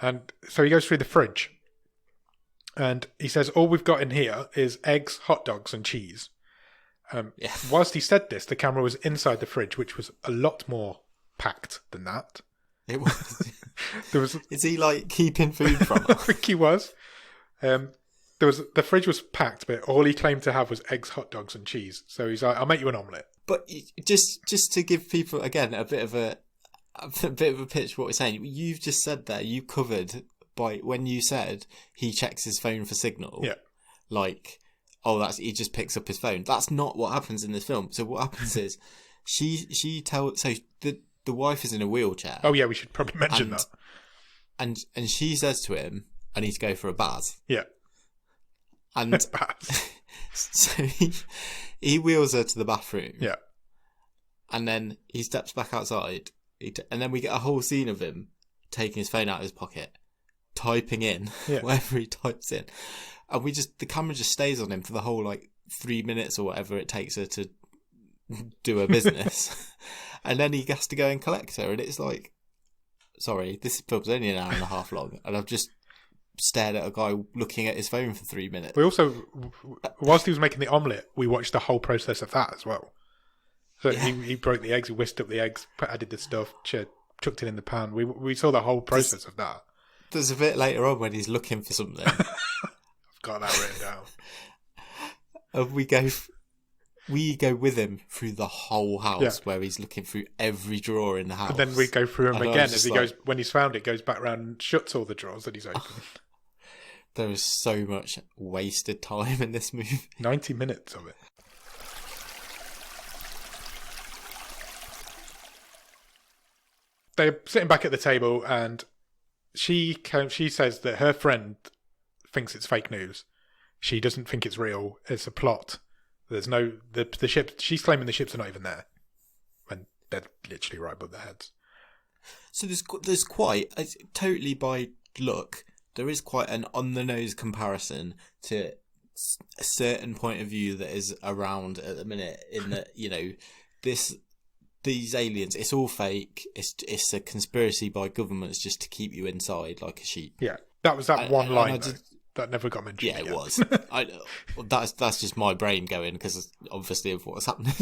And so he goes through the fridge. And he says, all we've got in here is eggs, hot dogs and cheese. Whilst he said this, the camera was inside the fridge, which was a lot more packed than that. It was. Is he like keeping food from I us? think he was. The fridge was packed, but all he claimed to have was eggs, hot dogs and cheese. So he's like, I'll make you an omelette. But just to give people, again, a bit of a pitch for what we're saying, you've just said there, you covered... by when you said he checks his phone for signal, like, he just picks up his phone. That's not what happens in this film. So what happens is the wife is in a wheelchair. Oh yeah, we should probably mention that. And she says to him, "I need to go for a bath." Yeah, and so he wheels her to the bathroom. Yeah, and then he steps back outside, and then we get a whole scene of him taking his phone out of his pocket. typing in whatever he types in, and the camera just stays on him for the whole like 3 minutes or whatever it takes her to do her business, and then he has to go and collect her, and it's like, sorry, this film's only an hour and a half long, and I've just stared at a guy looking at his phone for 3 minutes. We also, whilst he was making the omelette, we watched the whole process of that as well. So he broke the eggs, he whisked up the eggs, added the stuff, chucked it in the pan. We saw the whole process of that. There's a bit later on when he's looking for something. I've got that written down. And we go with him through the whole house where he's looking through every drawer in the house. And then we go through him again as he goes, when he's found it, goes back around and shuts all the drawers that he's opened. There is so much wasted time in this movie. 90 minutes of it. They're sitting back at the table, and she says that her friend thinks it's fake news. She doesn't think it's real. It's a plot. There's no the ship. She's claiming the ships are not even there, when they're literally right above their heads. So there's quite totally by look. There is quite an on the nose comparison to a certain point of view that is around at the minute. In that, you know, these aliens, it's all fake. It's a conspiracy by governments just to keep you inside like a sheep. Yeah, that was that one line that never got mentioned. Yeah, it was. That's just my brain going because obviously of what's happening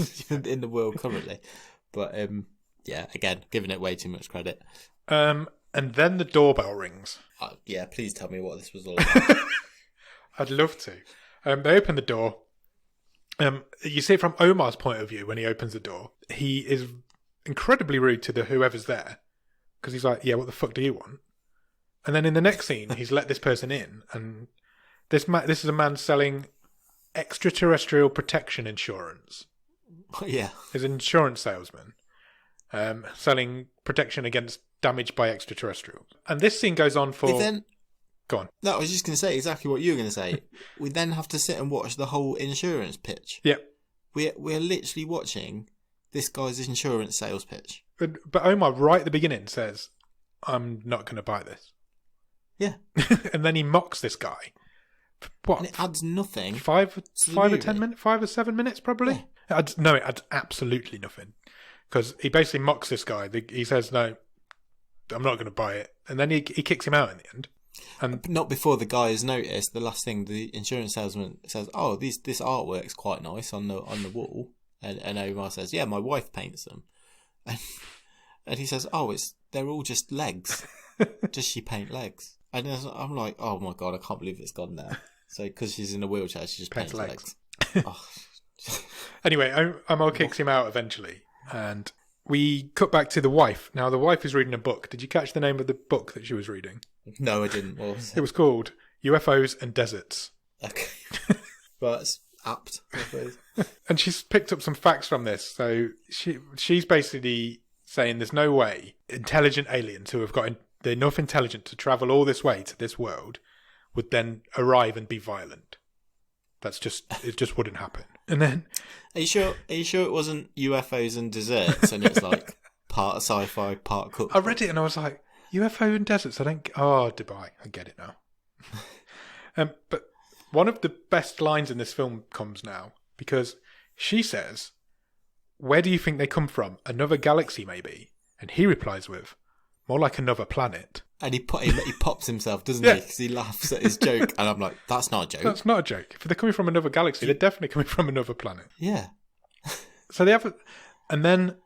in the world currently. But yeah, again, giving it way too much credit. And then the doorbell rings. Yeah, please tell me what this was all about. I'd love to. They open the door. You see it from Omar's point of view when he opens the door. He is incredibly rude to whoever's there because he's like, yeah, what the fuck do you want? And then in the next scene, he's let this person in, and this is a man selling extraterrestrial protection insurance. Yeah. He's an insurance salesman selling protection against damage by extraterrestrials. And this scene goes on for... Go on. No, I was just going to say exactly what you were going to say. We then have to sit and watch the whole insurance pitch. Yep. We're literally watching this guy's insurance sales pitch. But Omar, right at the beginning, says, I'm not going to buy this. Yeah. And then he mocks this guy. What? And it adds nothing. 5 or 10 minutes? 5 or 7 minutes, probably? Yeah. It adds absolutely nothing. Because he basically mocks this guy. He says, no, I'm not going to buy it. And then he kicks him out in the end. And not before the guy has noticed. The last thing the insurance salesman says, "Oh, this artwork's quite nice on the wall," and Omar says, "Yeah, my wife paints them," and he says, "Oh, they're all just legs. Does she paint legs?" And I'm like, "Oh my god, I can't believe it's gone there." So because she's in a wheelchair, she just paints legs. Oh. Anyway, Omar kicks him out eventually, and we cut back to the wife. Now, the wife is reading a book. Did you catch the name of the book that she was reading? No, I didn't. What was it? It was called UFOs and Deserts. Okay. Well, that's apt, I suppose. And she's picked up some facts from this. So she's basically saying there's no way intelligent aliens who have got enough intelligence to travel all this way to this world would then arrive and be violent. It just wouldn't happen. And then... Are you sure it wasn't UFOs and desserts and it's like part sci-fi, part cookbook? I read it and I was like, UFO and deserts, Dubai, I get it now. But one of the best lines in this film comes now, because she says, where do you think they come from? Another galaxy, maybe? And he replies with, more like another planet. And he pops himself, doesn't he? Because he laughs at his joke. And I'm like, that's not a joke. That's not a joke. If they're coming from another galaxy, they're definitely coming from another planet. Yeah. So they have... And then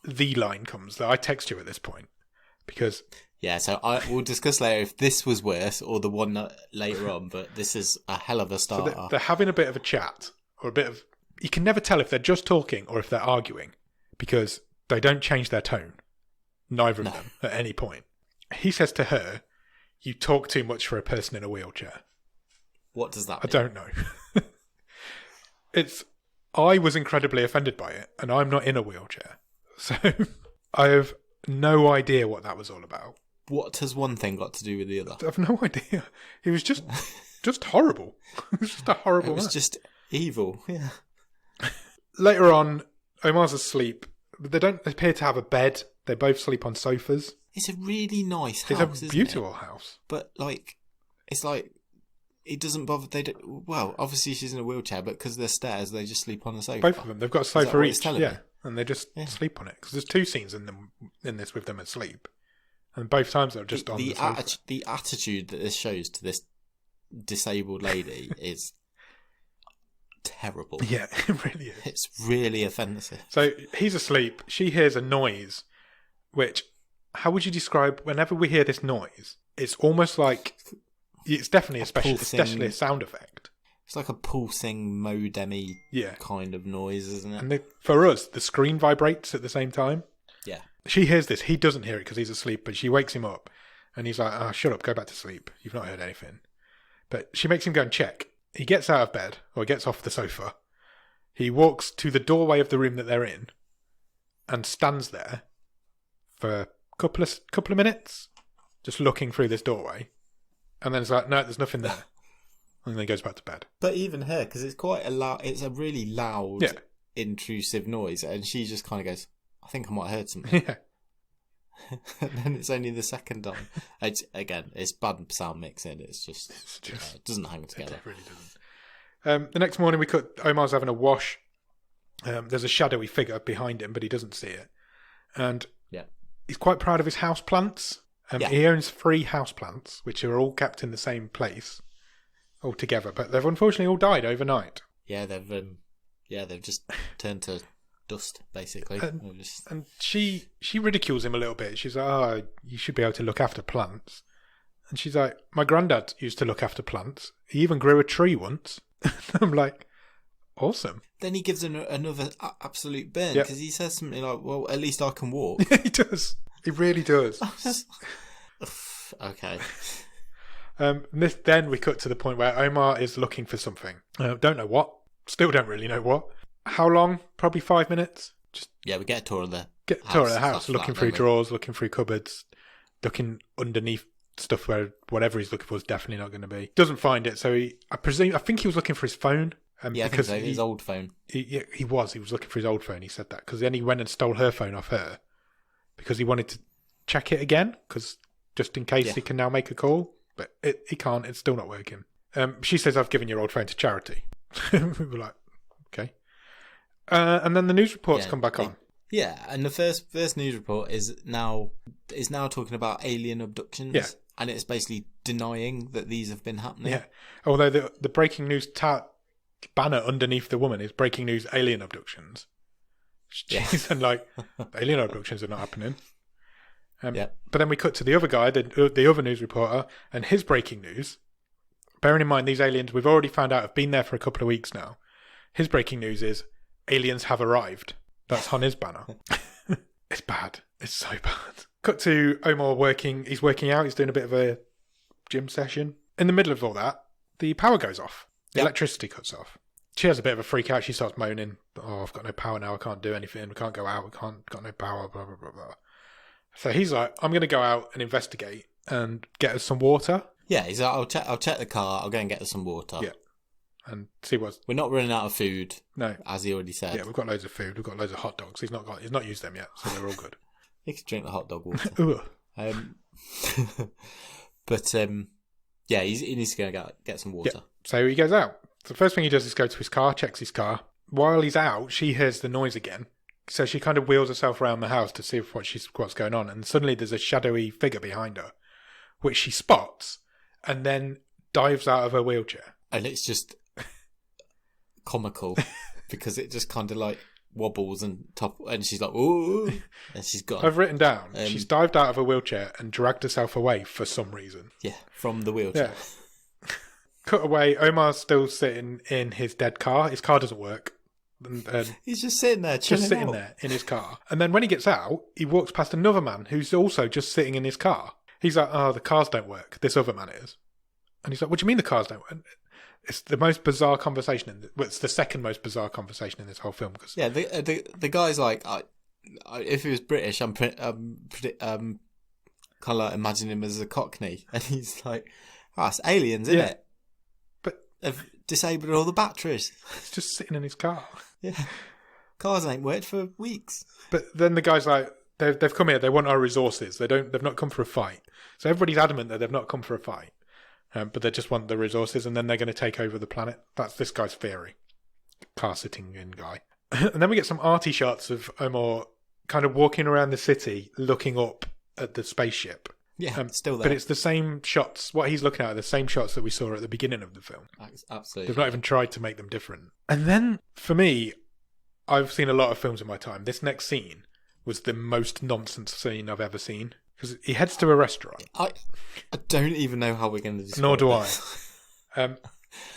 the line comes that I text you at this point. Because... Yeah, so we'll discuss later if this was worse or the one later on, but this is a hell of a starter. So they're having a bit of a chat, or a bit of... You can never tell if they're just talking or if they're arguing, because they don't change their tone. Neither of them, at any point. He says to her, you talk too much for a person in a wheelchair. What does that mean? I don't know. I was incredibly offended by it, and I'm not in a wheelchair. So I have no idea what that was all about. What has one thing got to do with the other? I have no idea. He was just horrible. It was just a horrible man. It was just evil, yeah. Later on, Omar's asleep. They don't appear to have a bed. They both sleep on sofas. It's a really nice house. It's a beautiful house. But it's like it doesn't bother. They don't. Well, obviously she's in a wheelchair, but because there's stairs, they just sleep on the sofa. Both of them. They've got a sofa each. Me? And they just sleep on it because there's 2 scenes in this with them asleep, and both times they're just on the sofa. The attitude that this shows to this disabled lady is terrible. Yeah, it really is. It's really offensive. So he's asleep. She hears a noise, which, how would you describe? Whenever we hear this noise, it's almost like it's definitely especially a sound effect. It's like a pulsing modem-y kind of noise, isn't it? And for us, the screen vibrates at the same time. Yeah. She hears this. He doesn't hear it because he's asleep, but she wakes him up. And he's like, oh, shut up, go back to sleep. You've not heard anything. But she makes him go and check. He gets out of bed, or gets off the sofa. He walks to the doorway of the room that they're in and stands there for a couple of minutes, just looking through this doorway. And then it's like, no, there's nothing there. And then he goes back to bed. But even her, because it's quite it's a really loud, intrusive noise, and she just kind of goes, I think I might have heard something. Yeah. And then it's only the second time. It's bad sound mixing. It's just it doesn't hang together. It really doesn't. The next morning, Omar's having a wash. There's a shadowy figure behind him, but he doesn't see it. And he's quite proud of his house plants. He owns 3 house plants, which are all kept in the same place. All together, but they've unfortunately all died overnight. Yeah, they've just turned to dust, basically. And she ridicules him a little bit. She's like, "Oh, you should be able to look after plants." And she's like, "My granddad used to look after plants. He even grew a tree once." I'm like, awesome. Then he gives another absolute burn because he says something like, "Well, at least I can walk." He does. He really does. Okay. Then we cut to the point where Omar is looking for something. Don't know what. Still don't really know what. How long? Probably 5 minutes. We get a tour of the house. Looking through drawers, looking through cupboards, looking underneath stuff where whatever he's looking for is definitely not going to be. Doesn't find it, so I think he was looking for his phone. Because his old phone. He was looking for his old phone. He said that because then he went and stole her phone off her because he wanted to check it again because just in case he can now make a call. But he can't. It's still not working. She says, I've given your old phone to charity. We were like, okay. And then the news reports come back on. Yeah, and the first news report is now talking about alien abductions. Yeah. And it's basically denying that these have been happening. Yeah. Although the breaking news banner underneath the woman is breaking news alien abductions. Jeez, and alien abductions are not happening. But then we cut to the other guy, the other news reporter, and his breaking news. Bearing in mind these aliens we've already found out have been there for a couple of weeks now. His breaking news is aliens have arrived. That's on his banner. It's bad. It's so bad. Cut to Omar working. He's working out. He's doing a bit of a gym session. In the middle of all that, the power goes off. The electricity cuts off. She has a bit of a freak out. She starts moaning. Oh, I've got no power now. I can't do anything. We can't go out. Got no power. Blah, blah, blah, blah. So he's like, I'm going to go out and investigate and get us some water. Yeah, he's like, I'll check the car. I'll go and get us some water. Yeah, and see what's. We're not running out of food. No, as he already said. Yeah, we've got loads of food. We've got loads of hot dogs. He's not used them yet, so they're all good. He can drink the hot dog water. But he needs to go get some water. Yeah. So he goes out. So the first thing he does is go to his car, checks his car. While he's out, she hears the noise again. So she kind of wheels herself around the house to see what's going on. And suddenly there's a shadowy figure behind her, which she spots and then dives out of her wheelchair. And it's just comical because it just kind of wobbles and she's like, ooh, and she's gone. I've written down, she's dived out of her wheelchair and dragged herself away for some reason. Yeah, from the wheelchair. Yeah. Cut away, Omar's still sitting in his dead car. His car doesn't work. And he's just sitting there, there in his car. And then when he gets out, he walks past another man who's also just sitting in his car. He's like, oh, the cars don't work. This other man is. And he's like, what do you mean the cars don't work? It's the most bizarre conversation. It's the second most bizarre conversation in this whole film. Cause the guy's like, if he was British, I'm kind of imagining him as a Cockney. And he's like, it's aliens, isn't it? But they've disabled all the batteries. He's just sitting in his car. Yeah. Cars ain't worked for weeks. But then the guy's like, they've come here. They want our resources. They've not come for a fight. So everybody's adamant that they've not come for a fight, but they just want the resources, and then they're going to take over the planet. That's this guy's theory. Car sitting in guy. And then we get some arty shots of Omar kind of walking around the city, looking up at the spaceship. Yeah, still there. But it's the same shots. What he's looking at are the same shots that we saw at the beginning of the film. Absolutely. They've not even tried to make them different. And then, for me, I've seen a lot of films in my time. This next scene was the most nonsense scene I've ever seen. Because he heads to a restaurant. I don't even know how we're going to describe Nor do this. I.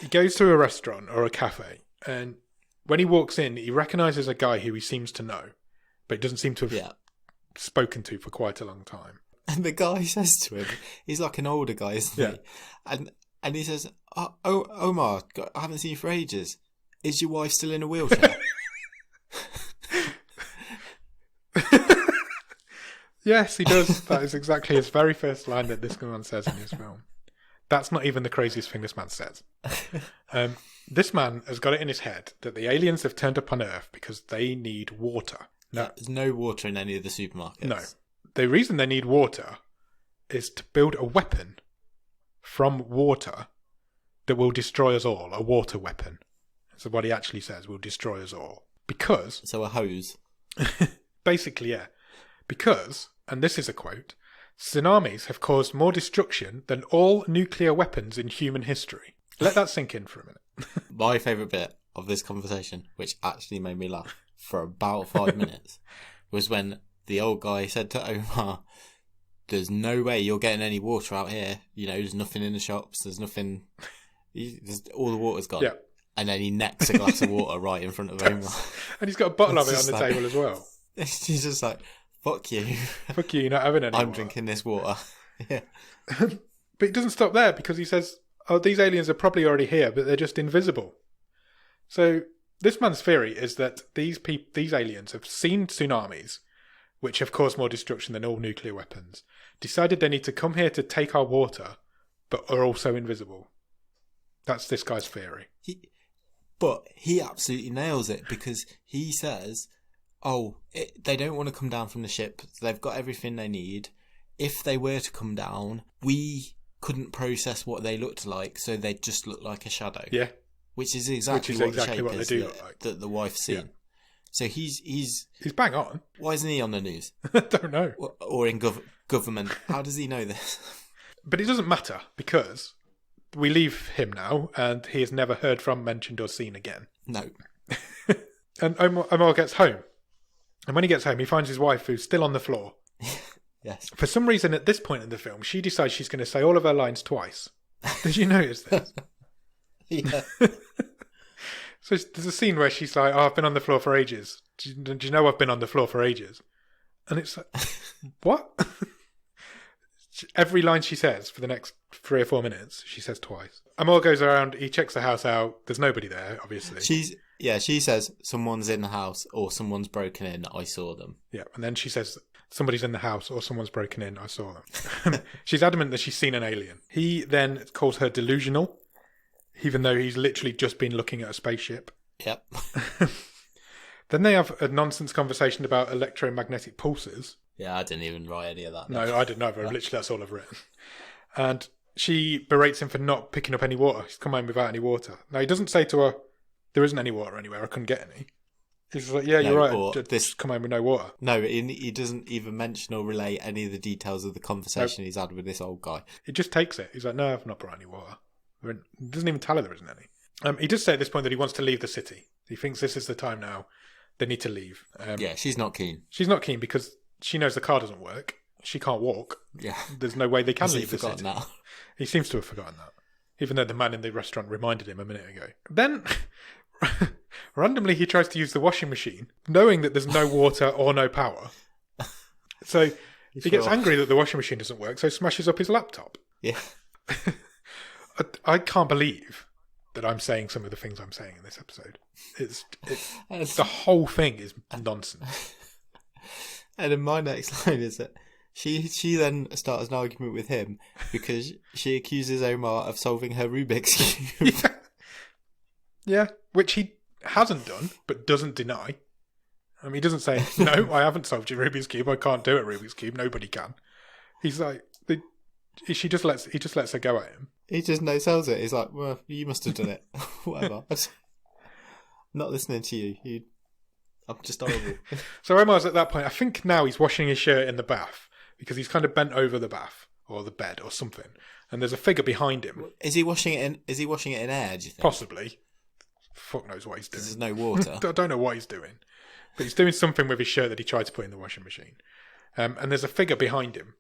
He goes to a restaurant or a cafe, and when he walks in, he recognises a guy who he seems to know, but he doesn't seem to have spoken to for quite a long time. And the guy says to him, he's like an older guy, isn't he? And he says, oh, Omar, I haven't seen you for ages. Is your wife still in a wheelchair? Yes, he does. That is exactly his very first line that this man says in his film. That's not even the craziest thing this man says. This man has got it in his head that the aliens have turned up on Earth because they need water. No, there's no water in any of the supermarkets. No. The reason they need water is to build a weapon from water that will destroy us all. A water weapon. So what he actually says will destroy us all. Because... So a hose. Basically, yeah. Because, and this is a quote, tsunamis have caused more destruction than all nuclear weapons in human history. Let that sink in for a minute. My favourite bit of this conversation, which actually made me laugh for about 5 minutes, was when the old guy said to Omar, there's no way you're getting any water out here. You know, there's nothing in the shops. There's nothing. All the water's gone. Yeah. And then he necks a glass of water right in front of Omar. And he's got a bottle of it on the table as well. He's just like, fuck you. Fuck you, you're not having any I'm water. drinking this water. Yeah. But he doesn't stop there because he says, oh, these aliens are probably already here, but they're just invisible. So this man's theory is that these aliens have seen tsunamis, which have caused more destruction than all nuclear weapons, decided they need to come here to take our water, but are also invisible. That's this guy's theory. But he absolutely nails it because he says, they don't want to come down from the ship. They've got everything they need. If they were to come down, we couldn't process what they looked like, so they'd just look like a shadow. Yeah. Which is exactly what the shape is they do look like. That the wife's seen. Yeah. So he's bang on. Why isn't he on the news? I don't know. Or in government. How does he know this? But it doesn't matter because we leave him now and he is never heard from, mentioned or seen again. No. And Omar gets home. And when he gets home, he finds his wife who's still on the floor. Yes. For some reason, at this point in the film, she decides she's going to say all of her lines twice. Did you notice this? Yeah. So there's a scene where she's like, I've been on the floor for ages. Do you know I've been on the floor for ages? And it's like, what? Every line she says for the next 3 or 4 minutes, she says twice. Amor goes around, he checks the house out. There's nobody there, obviously. She says, someone's in the house or someone's broken in. I saw them. Yeah, and then she says, somebody's in the house or someone's broken in. I saw them. She's adamant that she's seen an alien. He then calls her delusional, even though he's literally just been looking at a spaceship. Yep. Then they have a nonsense conversation about electromagnetic pulses. Yeah, I didn't even write any of that. No, I didn't either. Literally, that's all I've written. And she berates him for not picking up any water. He's come home without any water. Now, he doesn't say to her, there isn't any water anywhere. I couldn't get any. He's like, yeah, you're right. Just come home with no water. No, he doesn't even mention or relay any of the details of the conversation he's had with this old guy. He just takes it. He's like, no, I've not brought any water. He doesn't even tell her there isn't any. He does say at this point that he wants to leave the city. He thinks this is the time now. They need to leave. Yeah, she's not keen. She's not keen because she knows the car doesn't work. She can't walk. Yeah. There's no way they can leave the forgotten city. That? He seems to have forgotten that. Even though the man in the restaurant reminded him a minute ago. Then, randomly, he tries to use the washing machine, knowing that there's no water or no power. So, he gets angry that the washing machine doesn't work, so smashes up his laptop. Yeah. I can't believe that I'm saying some of the things I'm saying in this episode. It's the whole thing is nonsense. And then my next line is that she then starts an argument with him because she accuses Omar of solving her Rubik's Cube. Yeah, which he hasn't done, but doesn't deny. I mean, he doesn't say, no, I haven't solved your Rubik's Cube. I can't do it, Rubik's Cube. Nobody can. He's like, he just lets her go at him. He just no-sells it. He's like, well, you must have done it. Whatever. I'm not listening to you. I'm just horrible. So Omar's at that point, I think now he's washing his shirt in the bath because he's kind of bent over the bath or the bed or something. And there's a figure behind him. Is he washing it in air, do you think? Possibly. Fuck knows what he's doing. There's no water. I don't know what he's doing. But he's doing something with his shirt that he tried to put in the washing machine. And there's a figure behind him.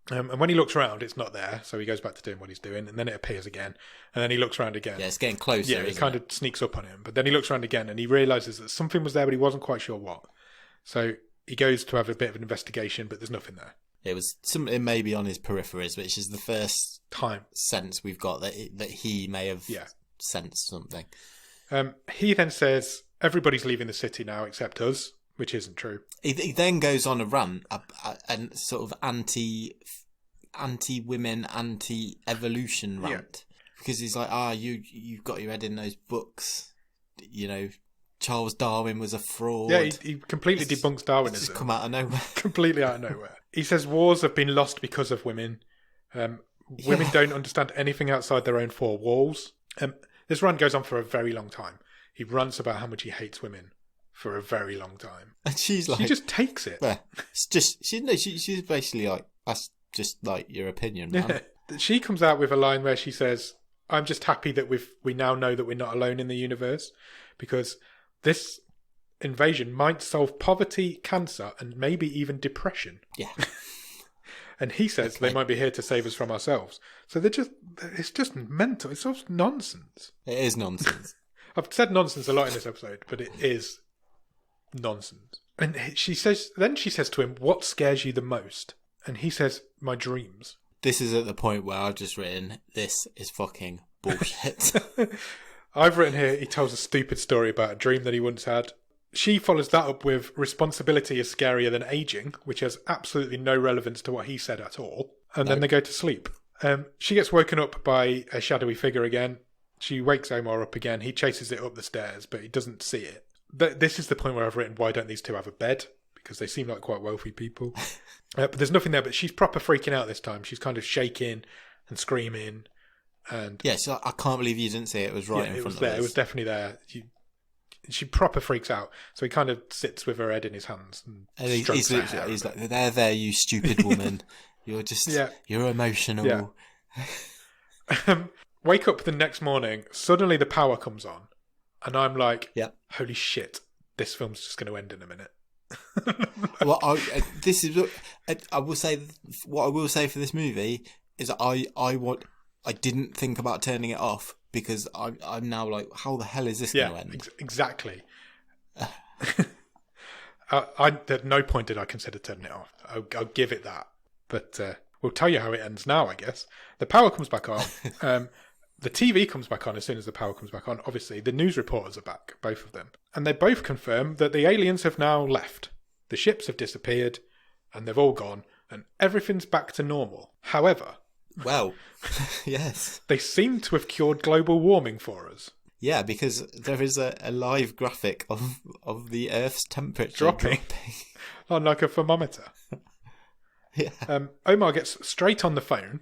And when he looks around, it's not there. So he goes back to doing what he's doing. And then it appears again. And then he looks around again. Yeah, it's getting closer. Yeah, it kind of sneaks up on him. But then he looks around again and he realises that something was there, but he wasn't quite sure what. So he goes to have a bit of an investigation, but there's nothing there. It was something maybe on his peripheries, which is the first sense we've got that he may have sensed something. He then says, everybody's leaving the city now except us, which isn't true. He then goes on a rant, and sort of anti-women, anti-evolution rant. Because he's like, you've got your head in those books. You know, Charles Darwin was a fraud. Yeah, he completely debunks Darwinism. It's just come out of nowhere. Completely out of nowhere. He says wars have been lost because of women. Women don't understand anything outside their own four walls. This rant goes on for a very long time. He rants about how much he hates women for a very long time. And she's like... She just takes it. Yeah, it's just... She's basically like, that's just like your opinion, man. Yeah. She comes out with a line where she says, I'm just happy that we now know that we're not alone in the universe, because this invasion might solve poverty, cancer, and maybe even depression. Yeah. And he says they might be here to save us from ourselves. So it's just mental. It's all nonsense. It is nonsense. I've said nonsense a lot in this episode, but it is nonsense. And she says to him, what scares you the most? And he says, my dreams. This is at the point where I've just written, this is fucking bullshit. I've written here, he tells a stupid story about a dream that he once had. She follows that up with responsibility is scarier than aging, which has absolutely no relevance to what he said at all. And then they go to sleep. She gets woken up by a shadowy figure again. She wakes Omar up again. He chases it up the stairs, but he doesn't see it. This is the point where I've written, why don't these two have a bed? Because they seem like quite wealthy people. But there's nothing there, but she's proper freaking out this time. She's kind of shaking and screaming. And yeah, so I can't believe you didn't see it. It was right in front of us. It was definitely there. She proper freaks out. So he kind of sits with her head in his hands. And he's like, there, you stupid woman. You're just, you're emotional. Yeah. Wake up the next morning, suddenly the power comes on. And I'm like, holy shit, this film's just going to end in a minute. Well, I will say, what I will say for this movie is I didn't think about turning it off because I'm now like, how the hell is this going to end? Exactly. At no point did I consider turning it off. I'll give it that. But we'll tell you how it ends now, I guess. The power comes back on. The TV comes back on as soon as the power comes back on. Obviously, the news reporters are back, both of them. And they both confirm that the aliens have now left. The ships have disappeared, and they've all gone, and everything's back to normal. However... Well, yes. They seem to have cured global warming for us. Yeah, because there is a live graphic of the Earth's temperature dropping. On like a thermometer. Yeah. Omar gets straight on the phone,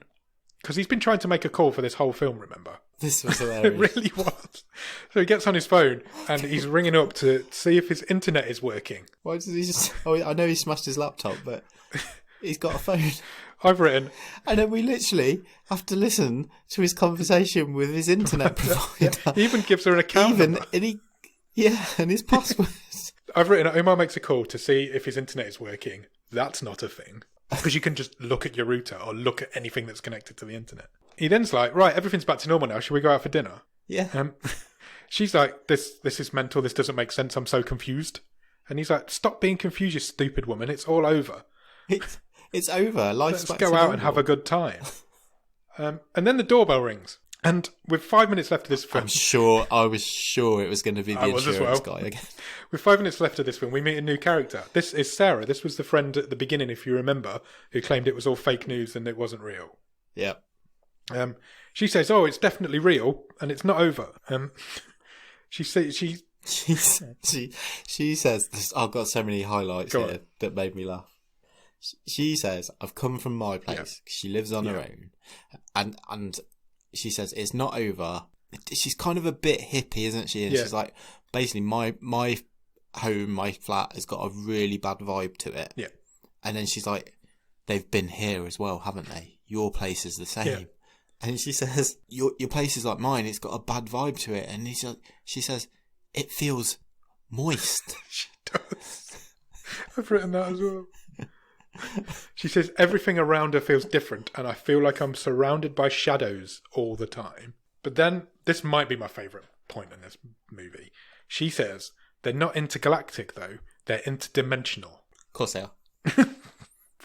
because he's been trying to make a call for this whole film, remember? This was hilarious. It really was. So he gets on his phone, and he's ringing up to see if his internet is working. Why does he just... Oh, I know he smashed his laptop, but he's got a phone. I've written... And then we literally have to listen to his conversation with his internet provider. Yeah, he even gives her an account number. And his password. I've written, Omar makes a call to see if his internet is working. That's not a thing. Because you can just look at your router or look at anything that's connected to the internet. He then's like, right, everything's back to normal now. Should we go out for dinner? Yeah. She's like, this is mental. This doesn't make sense. I'm so confused. And he's like, stop being confused, you stupid woman. It's all over. It's over. Life's Let's go out and have a good time. And then the doorbell rings. And with 5 minutes left of this film... I was sure it was going to be the insurance guy again. With 5 minutes left of this film, we meet a new character. This is Sarah. This was the friend at the beginning, if you remember, who claimed it was all fake news and it wasn't real. Yeah. She says, oh, it's definitely real and it's not over. She She says this. I've got so many highlights here that made me laugh. She says, "I've come from my place." Yeah. She lives on her own, and she says it's not over. She's kind of a bit hippie, isn't she? And she's like, basically, my home, my flat has got a really bad vibe to it. Yeah. And then she's like, they've been here as well, haven't they? Your place is the same. Yeah. And she says, your place is like mine. It's got a bad vibe to it. And she says, it feels moist. She does. I've written that as well. She says, everything around her feels different, and I feel like I'm surrounded by shadows all the time. But then, this might be my favourite point in this movie. She says, they're not intergalactic, though. They're interdimensional. Of course they are.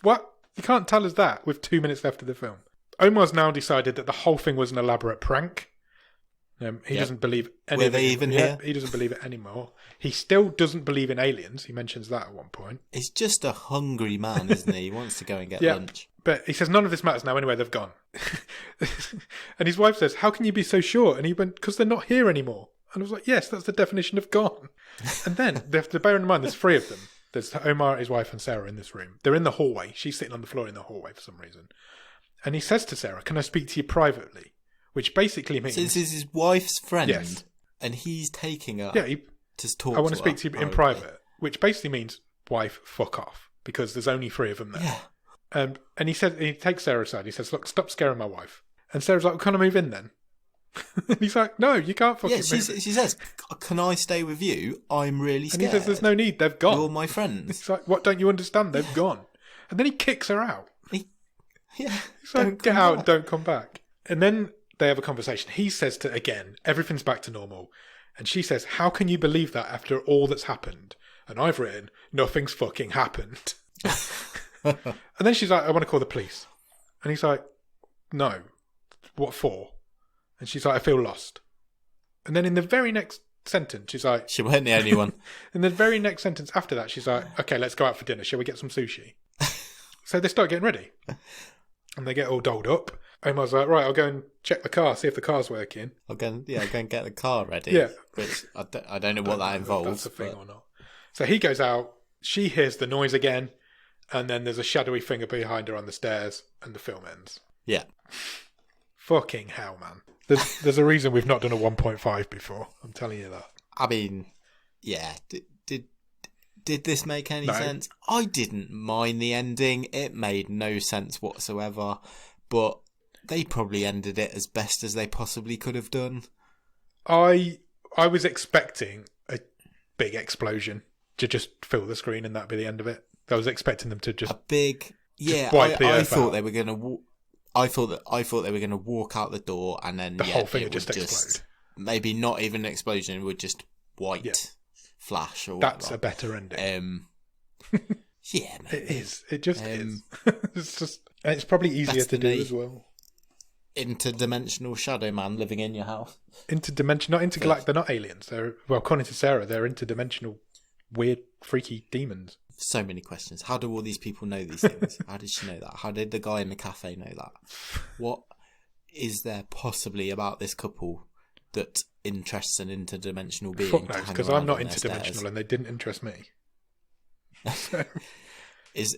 What? You can't tell us that with 2 minutes left of the film. Omar's now decided that the whole thing was an elaborate prank. He doesn't believe any of it. Were they even here? He doesn't believe it anymore. He still doesn't believe in aliens. He mentions that at one point. He's just a hungry man, isn't he? He wants to go and get lunch. But he says none of this matters now anyway, they've gone. And his wife says, how can you be so sure? And he went, because they're not here anymore. And I was like, yes, that's the definition of gone. And then, they have to bear in mind, there's 3 of them. There's Omar, his wife, and Sarah in this room. They're in the hallway. She's sitting on the floor in the hallway for some reason. And he says to Sarah, can I speak to you privately? Which basically means... So this is his wife's friend, and he's taking her to talk to her. I want to speak to you in private, which basically means, wife, fuck off, because there's only 3 of them there. Yeah. And he takes Sarah aside. He says, look, stop scaring my wife. And Sarah's like, well, can I move in then? And he's like, no, you can't fucking move in. She says, can I stay with you? I'm really scared. And he says, there's no need, they've gone. You're my friends. It's like, what don't you understand? They've gone. And then he kicks her out. He's like, get out and don't come back. And then they have a conversation. He says to, again, everything's back to normal. And she says, how can you believe that after all that's happened? And I've written, nothing's fucking happened. And then she's like, I want to call the police. And he's like, no. What for? And she's like, I feel lost. And then in the very next sentence, she's like... She weren't the only one. In the very next sentence after that, she's like, okay, let's go out for dinner. Shall we get some sushi? So they start getting ready. And they get all dolled up. Omar's like, right, I'll go and check the car, see if the car's working. I'll go and get the car ready. Yeah. Which I don't know what that involves. That's a thing or not. So he goes out. She hears the noise again. And then there's a shadowy figure behind her on the stairs. And the film ends. Yeah. Fucking hell, man. There's a reason we've not done a 1.5 before. I'm telling you that. I mean, yeah. Did this make any sense? I didn't mind the ending. It made no sense whatsoever. But they probably ended it as best as they possibly could have done. I was expecting a big explosion to just fill the screen and that'd be the end of it. I was expecting them to just... A big... Yeah, I thought they were going to... I thought they were going to walk out the door and then the whole thing would just explode. Maybe not even an explosion. It would just white flash or that's whatnot. A better ending. Yeah, maybe. It is. It just is. It's probably easier to do as well. Interdimensional shadow man living in your house. Interdimensional, not intergalactic. They're not aliens. They're, well, according to Sarah, they're interdimensional, weird, freaky demons. So many questions. How do all these people know these things? How did she know that? How did the guy in the cafe know that? What is there possibly about this couple that interests an interdimensional being? Fuck knows, because I'm not interdimensional and they didn't interest me. So. Is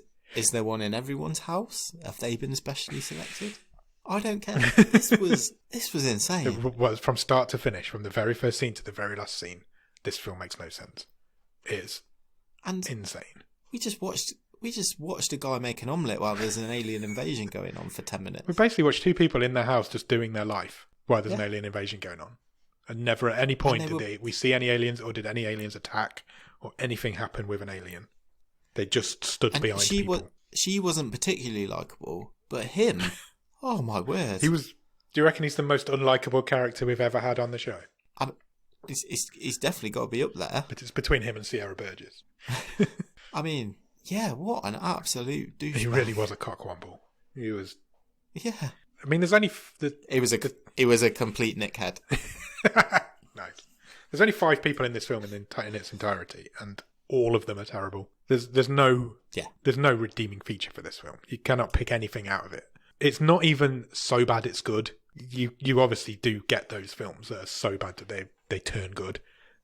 there one in everyone's house? Have they been specially selected? I don't care. This was insane. It was from start to finish, from the very first scene to the very last scene. This film makes no sense. It is insane. We just watched a guy make an omelette while there's an alien invasion going on for 10 minutes. We basically watched 2 people in their house just doing their life while there's an alien invasion going on. And never at any point did we see any aliens or did any aliens attack or anything happen with an alien. They just stood behind people. She wasn't particularly likeable, but him, oh my word. Do you reckon he's the most unlikable character we've ever had on the show? He's definitely got to be up there. But it's between him and Sierra Burgess. I mean, yeah, what an absolute douchebag. He really was a cockwomble. He was. Yeah. I mean, there's only. It was a complete nickhead. Nice. There's only 5 people in this film in its entirety, and all of them are terrible. There's no redeeming feature for this film. You cannot pick anything out of it. It's not even so bad it's good. You obviously do get those films that are so bad that they turn good.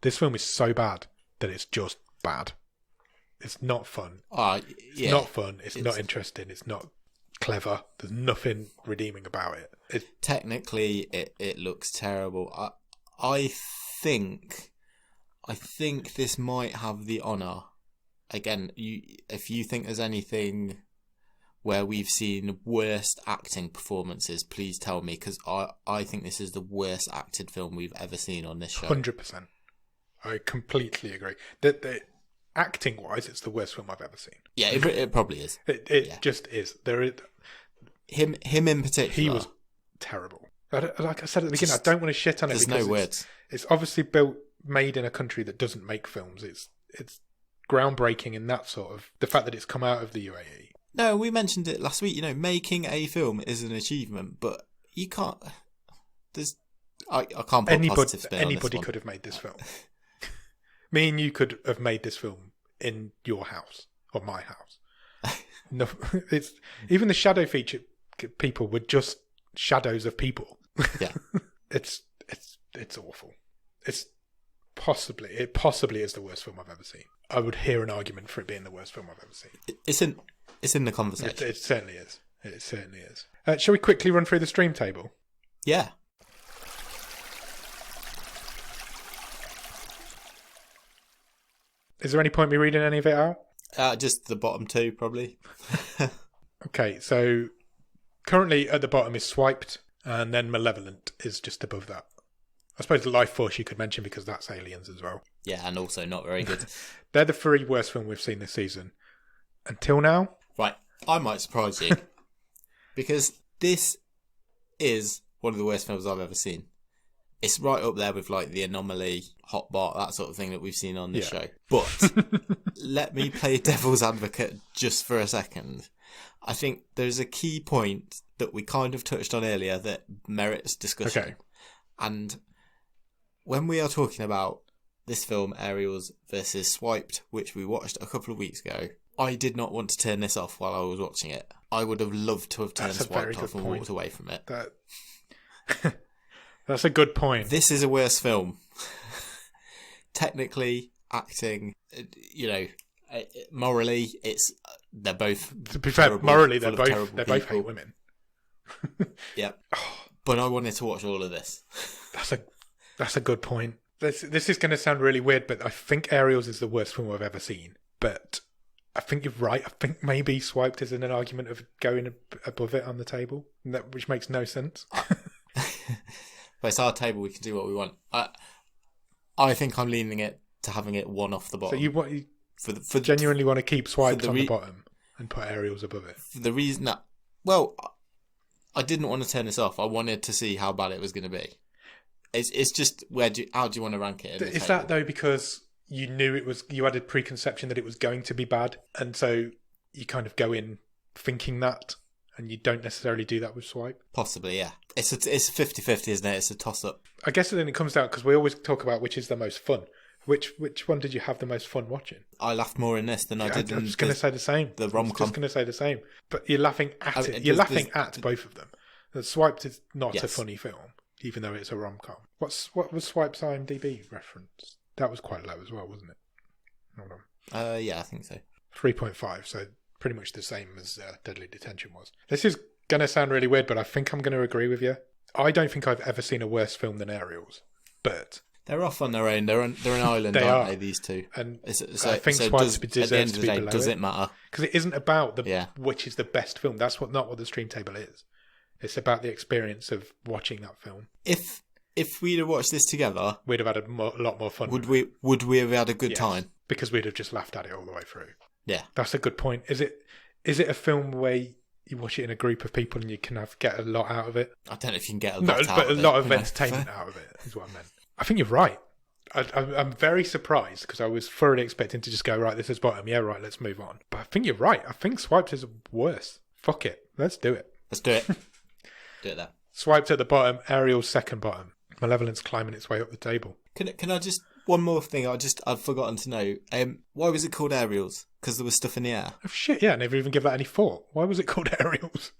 This film is so bad that it's just bad. It's not fun. It's not fun. It's not interesting. It's not clever. There's nothing redeeming about it. Technically, it looks terrible. I think this might have the honour. Again, if you think there's anything where we've seen worst acting performances, please tell me, because I think this is the worst acted film we've ever seen on this show. 100%. I completely agree. The acting-wise, it's the worst film I've ever seen. Yeah, it probably is. It just is. Him in particular. He was terrible. Like I said at the beginning, I don't want to shit on it. There's no words. It's obviously made in a country that doesn't make films. It's groundbreaking in that sort of the fact that it's come out of the UAE. No, we mentioned it last week. making a film is an achievement, but you can't. I can't put positive spin on this one. Anybody could have made this film. Me and you could have made this film in your house or my house. No, it's even the shadow feature people were just shadows of people. Yeah, it's awful. It possibly is the worst film I've ever seen. I would hear an argument for it being the worst film I've ever seen. It's in the conversation. It certainly is. It certainly is. Shall we quickly run through the stream table? Yeah. Is there any point me reading any of it out? Just the bottom two, probably. Okay, so currently at the bottom is Swiped, and then Malevolent is just above that. I suppose Life Force you could mention because that's Aliens as well. Yeah, and also not very good. They're the three worst films we've seen this season. Until now. Right, I might surprise you. Because this is one of the worst films I've ever seen. It's right up there with like The Anomaly, Hotbot, that sort of thing that we've seen on this show. But let me play devil's advocate just for a second. I think there's a key point that we kind of touched on earlier that merits discussion. Okay. And when we are talking about this film, Aerials versus Swiped, which we watched a couple of weeks ago, I did not want to turn this off while I was watching it. I would have loved to have turned Swiped off and walked away from it. That's a good point. This is a worse film. Technically, acting, morally, they're both. To be fair, morally, they both hate women. Yeah, but I wanted to watch all of this. That's a good point. This is going to sound really weird, but I think Aerials is the worst film I've ever seen. But I think you're right. I think maybe Swiped is in an argument of going above it on the table, which makes no sense. But it's our table. We can do what we want. I think I'm leaning it to having it one off the bottom. So you genuinely want to keep Swiped on the bottom and put Aerials above it? For the reason that, well, I didn't want to turn this off. I wanted to see how bad it was going to be. It's just how do you want to rank it? Is that though because you knew you had a preconception that it was going to be bad, and so you kind of go in thinking that, and you don't necessarily do that with Swipe? Possibly, yeah. It's 50-50, isn't it? It's a toss-up. I guess then it comes down, because we always talk about which is the most fun. Which one did you have the most fun watching? I laughed more in this than I did in I'm just going to say the same. The rom-com. I was just going to say the same. But you're laughing at it. You're laughing at both of them. The Swiped is not a funny film, even though it's a rom-com. What was Swipe's IMDb reference? That was quite low as well, wasn't it? Hold on. Yeah, I think so. 3.5, so pretty much the same as Deadly Detention was. This is going to sound really weird, but I think I'm going to agree with you. I don't think I've ever seen a worse film than Aerials, but... They're off on their own. They're an island, aren't they, these two? And I think Swiped deserves to be below it. Does it matter? Because it isn't about which is the best film. That's not what the stream table is. It's about the experience of watching that film. If we'd have watched this together... We'd have had a lot more fun. Would we have had a good time? Because we'd have just laughed at it all the way through. Yeah. That's a good point. Is it a film where you watch it in a group of people and you can get a lot out of it? I don't know if you can get a lot out of it. But a lot of entertainment out of it is what I meant. I think you're right. I'm very surprised because I was thoroughly expecting to just go, right, this is bottom. Yeah, right, let's move on. But I think you're right. I think Swiped is worse. Fuck it. Let's do it. Let's do it. Do it there. Swiped at the bottom, Ariel's second bottom. Malevolent's climbing its way up the table. Can I just... One more thing I've forgotten to know. Why was it called Aerials? Because there was stuff in the air. Oh, shit, yeah. I never even give that any thought. Why was it called Aerials?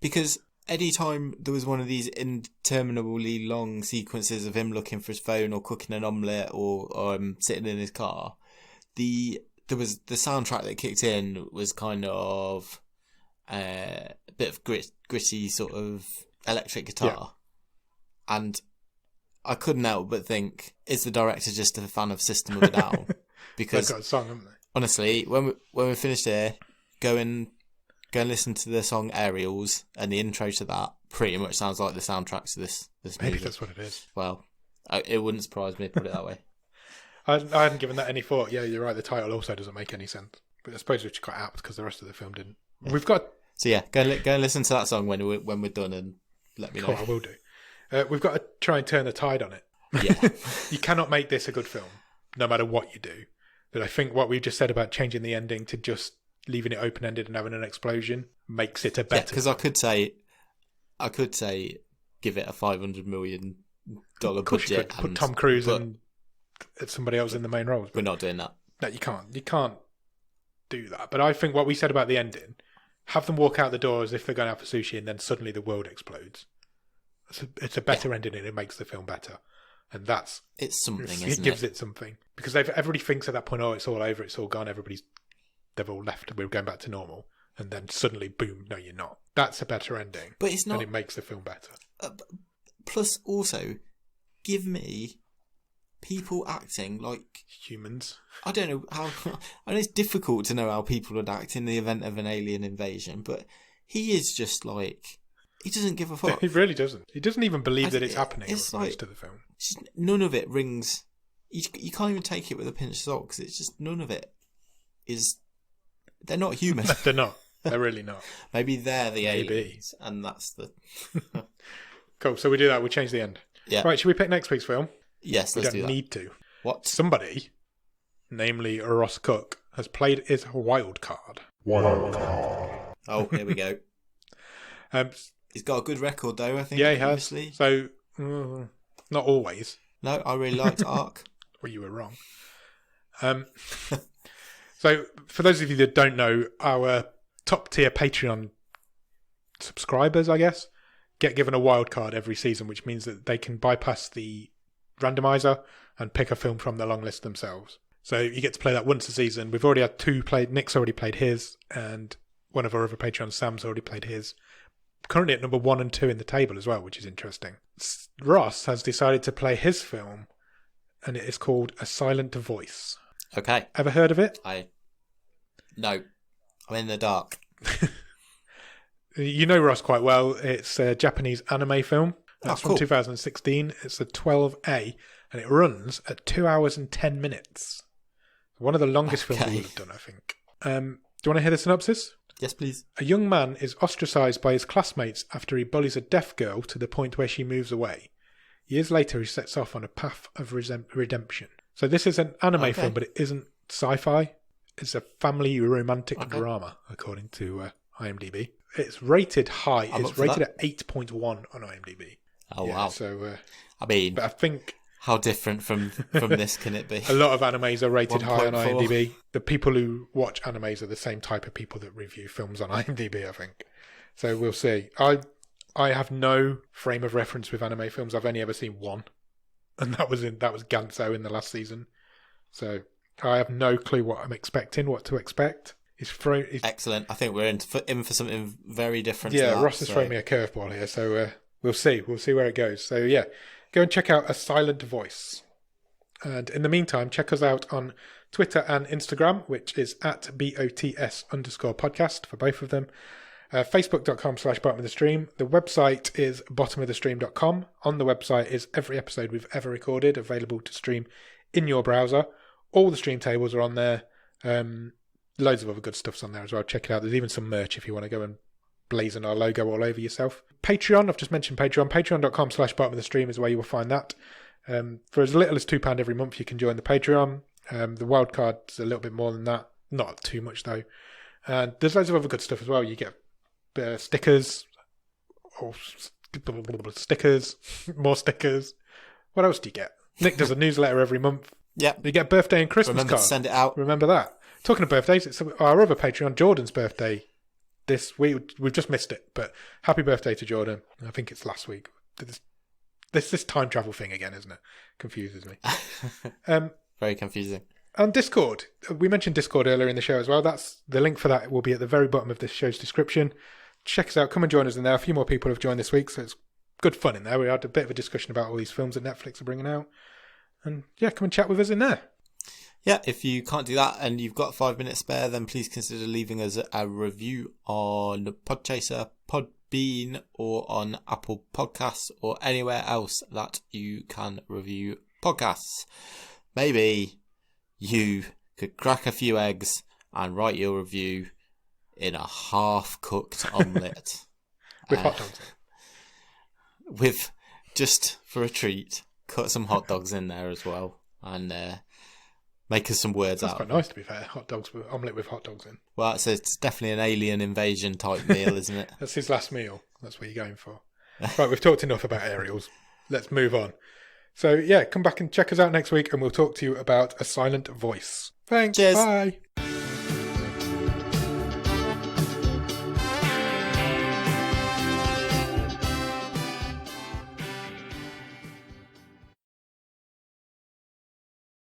Because anytime there was one of these interminably long sequences of him looking for his phone or cooking an omelette or sitting in his car, there was the soundtrack that kicked in was kind of a bit of gritty sort of electric guitar, and I couldn't help but think, is the director just a fan of System of a Down? Because they've got a song, haven't they? Honestly, when we finished here, go and listen to the song Aerials, and the intro to that pretty much sounds like the soundtrack to this Maybe movie. that's what it is. Well, it wouldn't surprise me, put it that way. I hadn't given that any thought. Yeah, you're right. The title also doesn't make any sense. But I suppose it's quite apt because the rest of the film didn't. Yeah. We've got. So yeah, go and listen to that song when we're done, and let me know. Oh, I will do. We've got to try and turn the tide on it. Yeah. You cannot make this a good film, no matter what you do. But I think what we've just said about changing the ending to just leaving it open-ended and having an explosion makes it a better. Because I could say, give it a $500 million budget. Put Tom Cruise and somebody else in the main roles. We're not doing that. No, you can't. You can't do that. But I think what we said about the ending, have them walk out the door as if they're going out for sushi, and then suddenly the world explodes. It's a better ending, and it makes the film better. And it's something, isn't it? It gives it something. Because everybody thinks at that point, oh, it's all over, it's all gone, they've all left, we're going back to normal. And then suddenly, boom, no, you're not. That's a better ending. But it's not. And it makes the film better. Plus, also, give me people acting like humans. I don't know how. I know it's difficult to know how people would act in the event of an alien invasion, but he is just like, he doesn't give a fuck. He really doesn't. He doesn't even believe that it's happening. It's like, to the film. None of it rings. You can't even take it with a pinch of salt because it's just none of it is. They're not human. They're not. They're really not. Maybe they're the aliens, and that's the. Cool. So we do that. We change the end. Yeah. Right. Should we pick next week's film? Yes. Let's do that. We don't need to. What? Somebody, namely Ross Cook, has played his wild card. Oh, here we go. He's got a good record, though, I think. Yeah, he has. So, not always. No, I really liked Ark. Well, you were wrong. So, for those of you that don't know, our top-tier Patreon subscribers, I guess, get given a wild card every season, which means that they can bypass the randomizer and pick a film from the long list themselves. So, you get to play that once a season. We've already had two played. Nick's already played his, and one of our other Patreons, Sam's, already played his. Currently at number 1 and 2 in the table as well, which is interesting. Ross has decided to play his film, and it is called A Silent Voice. Okay. Ever heard of it? No. I'm in the dark. You know Ross quite well. It's a Japanese anime film. That's cool. From 2016. It's a 12A, and it runs at 2 hours and 10 minutes. One of the longest films we would have done, I think. Do you want to hear the synopsis? Yes, please. A young man is ostracised by his classmates after he bullies a deaf girl to the point where she moves away. Years later, he sets off on a path of redemption. So this is an anime film, but it isn't sci-fi. It's a family romantic drama, according to IMDb. It's rated high. It's rated at 8.1 on IMDb. Oh, wow. So, I mean, but I think... How different from this can it be? A lot of animes are rated high on 1.4. IMDb. The people who watch animes are the same type of people that review films on IMDb, I think. So we'll see. I have no frame of reference with anime films. I've only ever seen one, and that was Ganso in the last season. So I have no clue what I'm expecting, what to expect. Excellent. I think we're in for something very different. Yeah, Ross has thrown me a curveball here, so we'll see. We'll see where it goes. So yeah. Go and check out A Silent Voice. And in the meantime, check us out on Twitter and Instagram, which is at BOTS_podcast for both of them. Facebook.com/bottomofthestream. The website is bottomofthestream.com. On the website is every episode we've ever recorded, available to stream in your browser. All the stream tables are on there. Loads of other good stuff's on there as well. Check it out. There's even some merch if you want to go and blazing our logo all over yourself. Patreon, I've just mentioned Patreon. Patreon.com/bottomofthestream is where you will find that. For as little as £2 every month, you can join the Patreon. The wildcard's a little bit more than that. Not too much, though. And there's loads of other good stuff as well. You get stickers. Stickers. More stickers. What else do you get? Nick does a newsletter every month. Yeah. You get birthday and Christmas Remember cards. to send it out. Remember that. Talking of birthdays, it's our other Patreon, Jordan's birthday this week. We've just missed it, but happy birthday to Jordan. I think it's last week. This time travel thing again, isn't it? Confuses me. Very confusing. On Discord, we mentioned Discord earlier in the show as well. That's the link for that will be at the very bottom of this show's description. Check us out. Come and join us in there. A few more people have joined this week, so it's good fun in there. We had a bit of a discussion about all these films that Netflix are bringing out. And yeah, come and chat with us in there. Yeah, if you can't do that and you've got 5 minutes spare, then please consider leaving us a review on Podchaser, Podbean, or on Apple Podcasts, or anywhere else that you can review podcasts. Maybe you could crack a few eggs and write your review in a half-cooked omelette. With hot dogs. With, just for a treat, cut some hot dogs in there as well. And make us some words That's out. That's quite nice, to be fair. Hot dogs with omelette with hot dogs in. Well, it's definitely an alien invasion type meal, isn't it? That's his last meal. That's what you're going for. Right, we've talked enough about aerials. Let's move on. So, yeah, come back and check us out next week and we'll talk to you about A Silent Voice. Thanks. Cheers. Bye.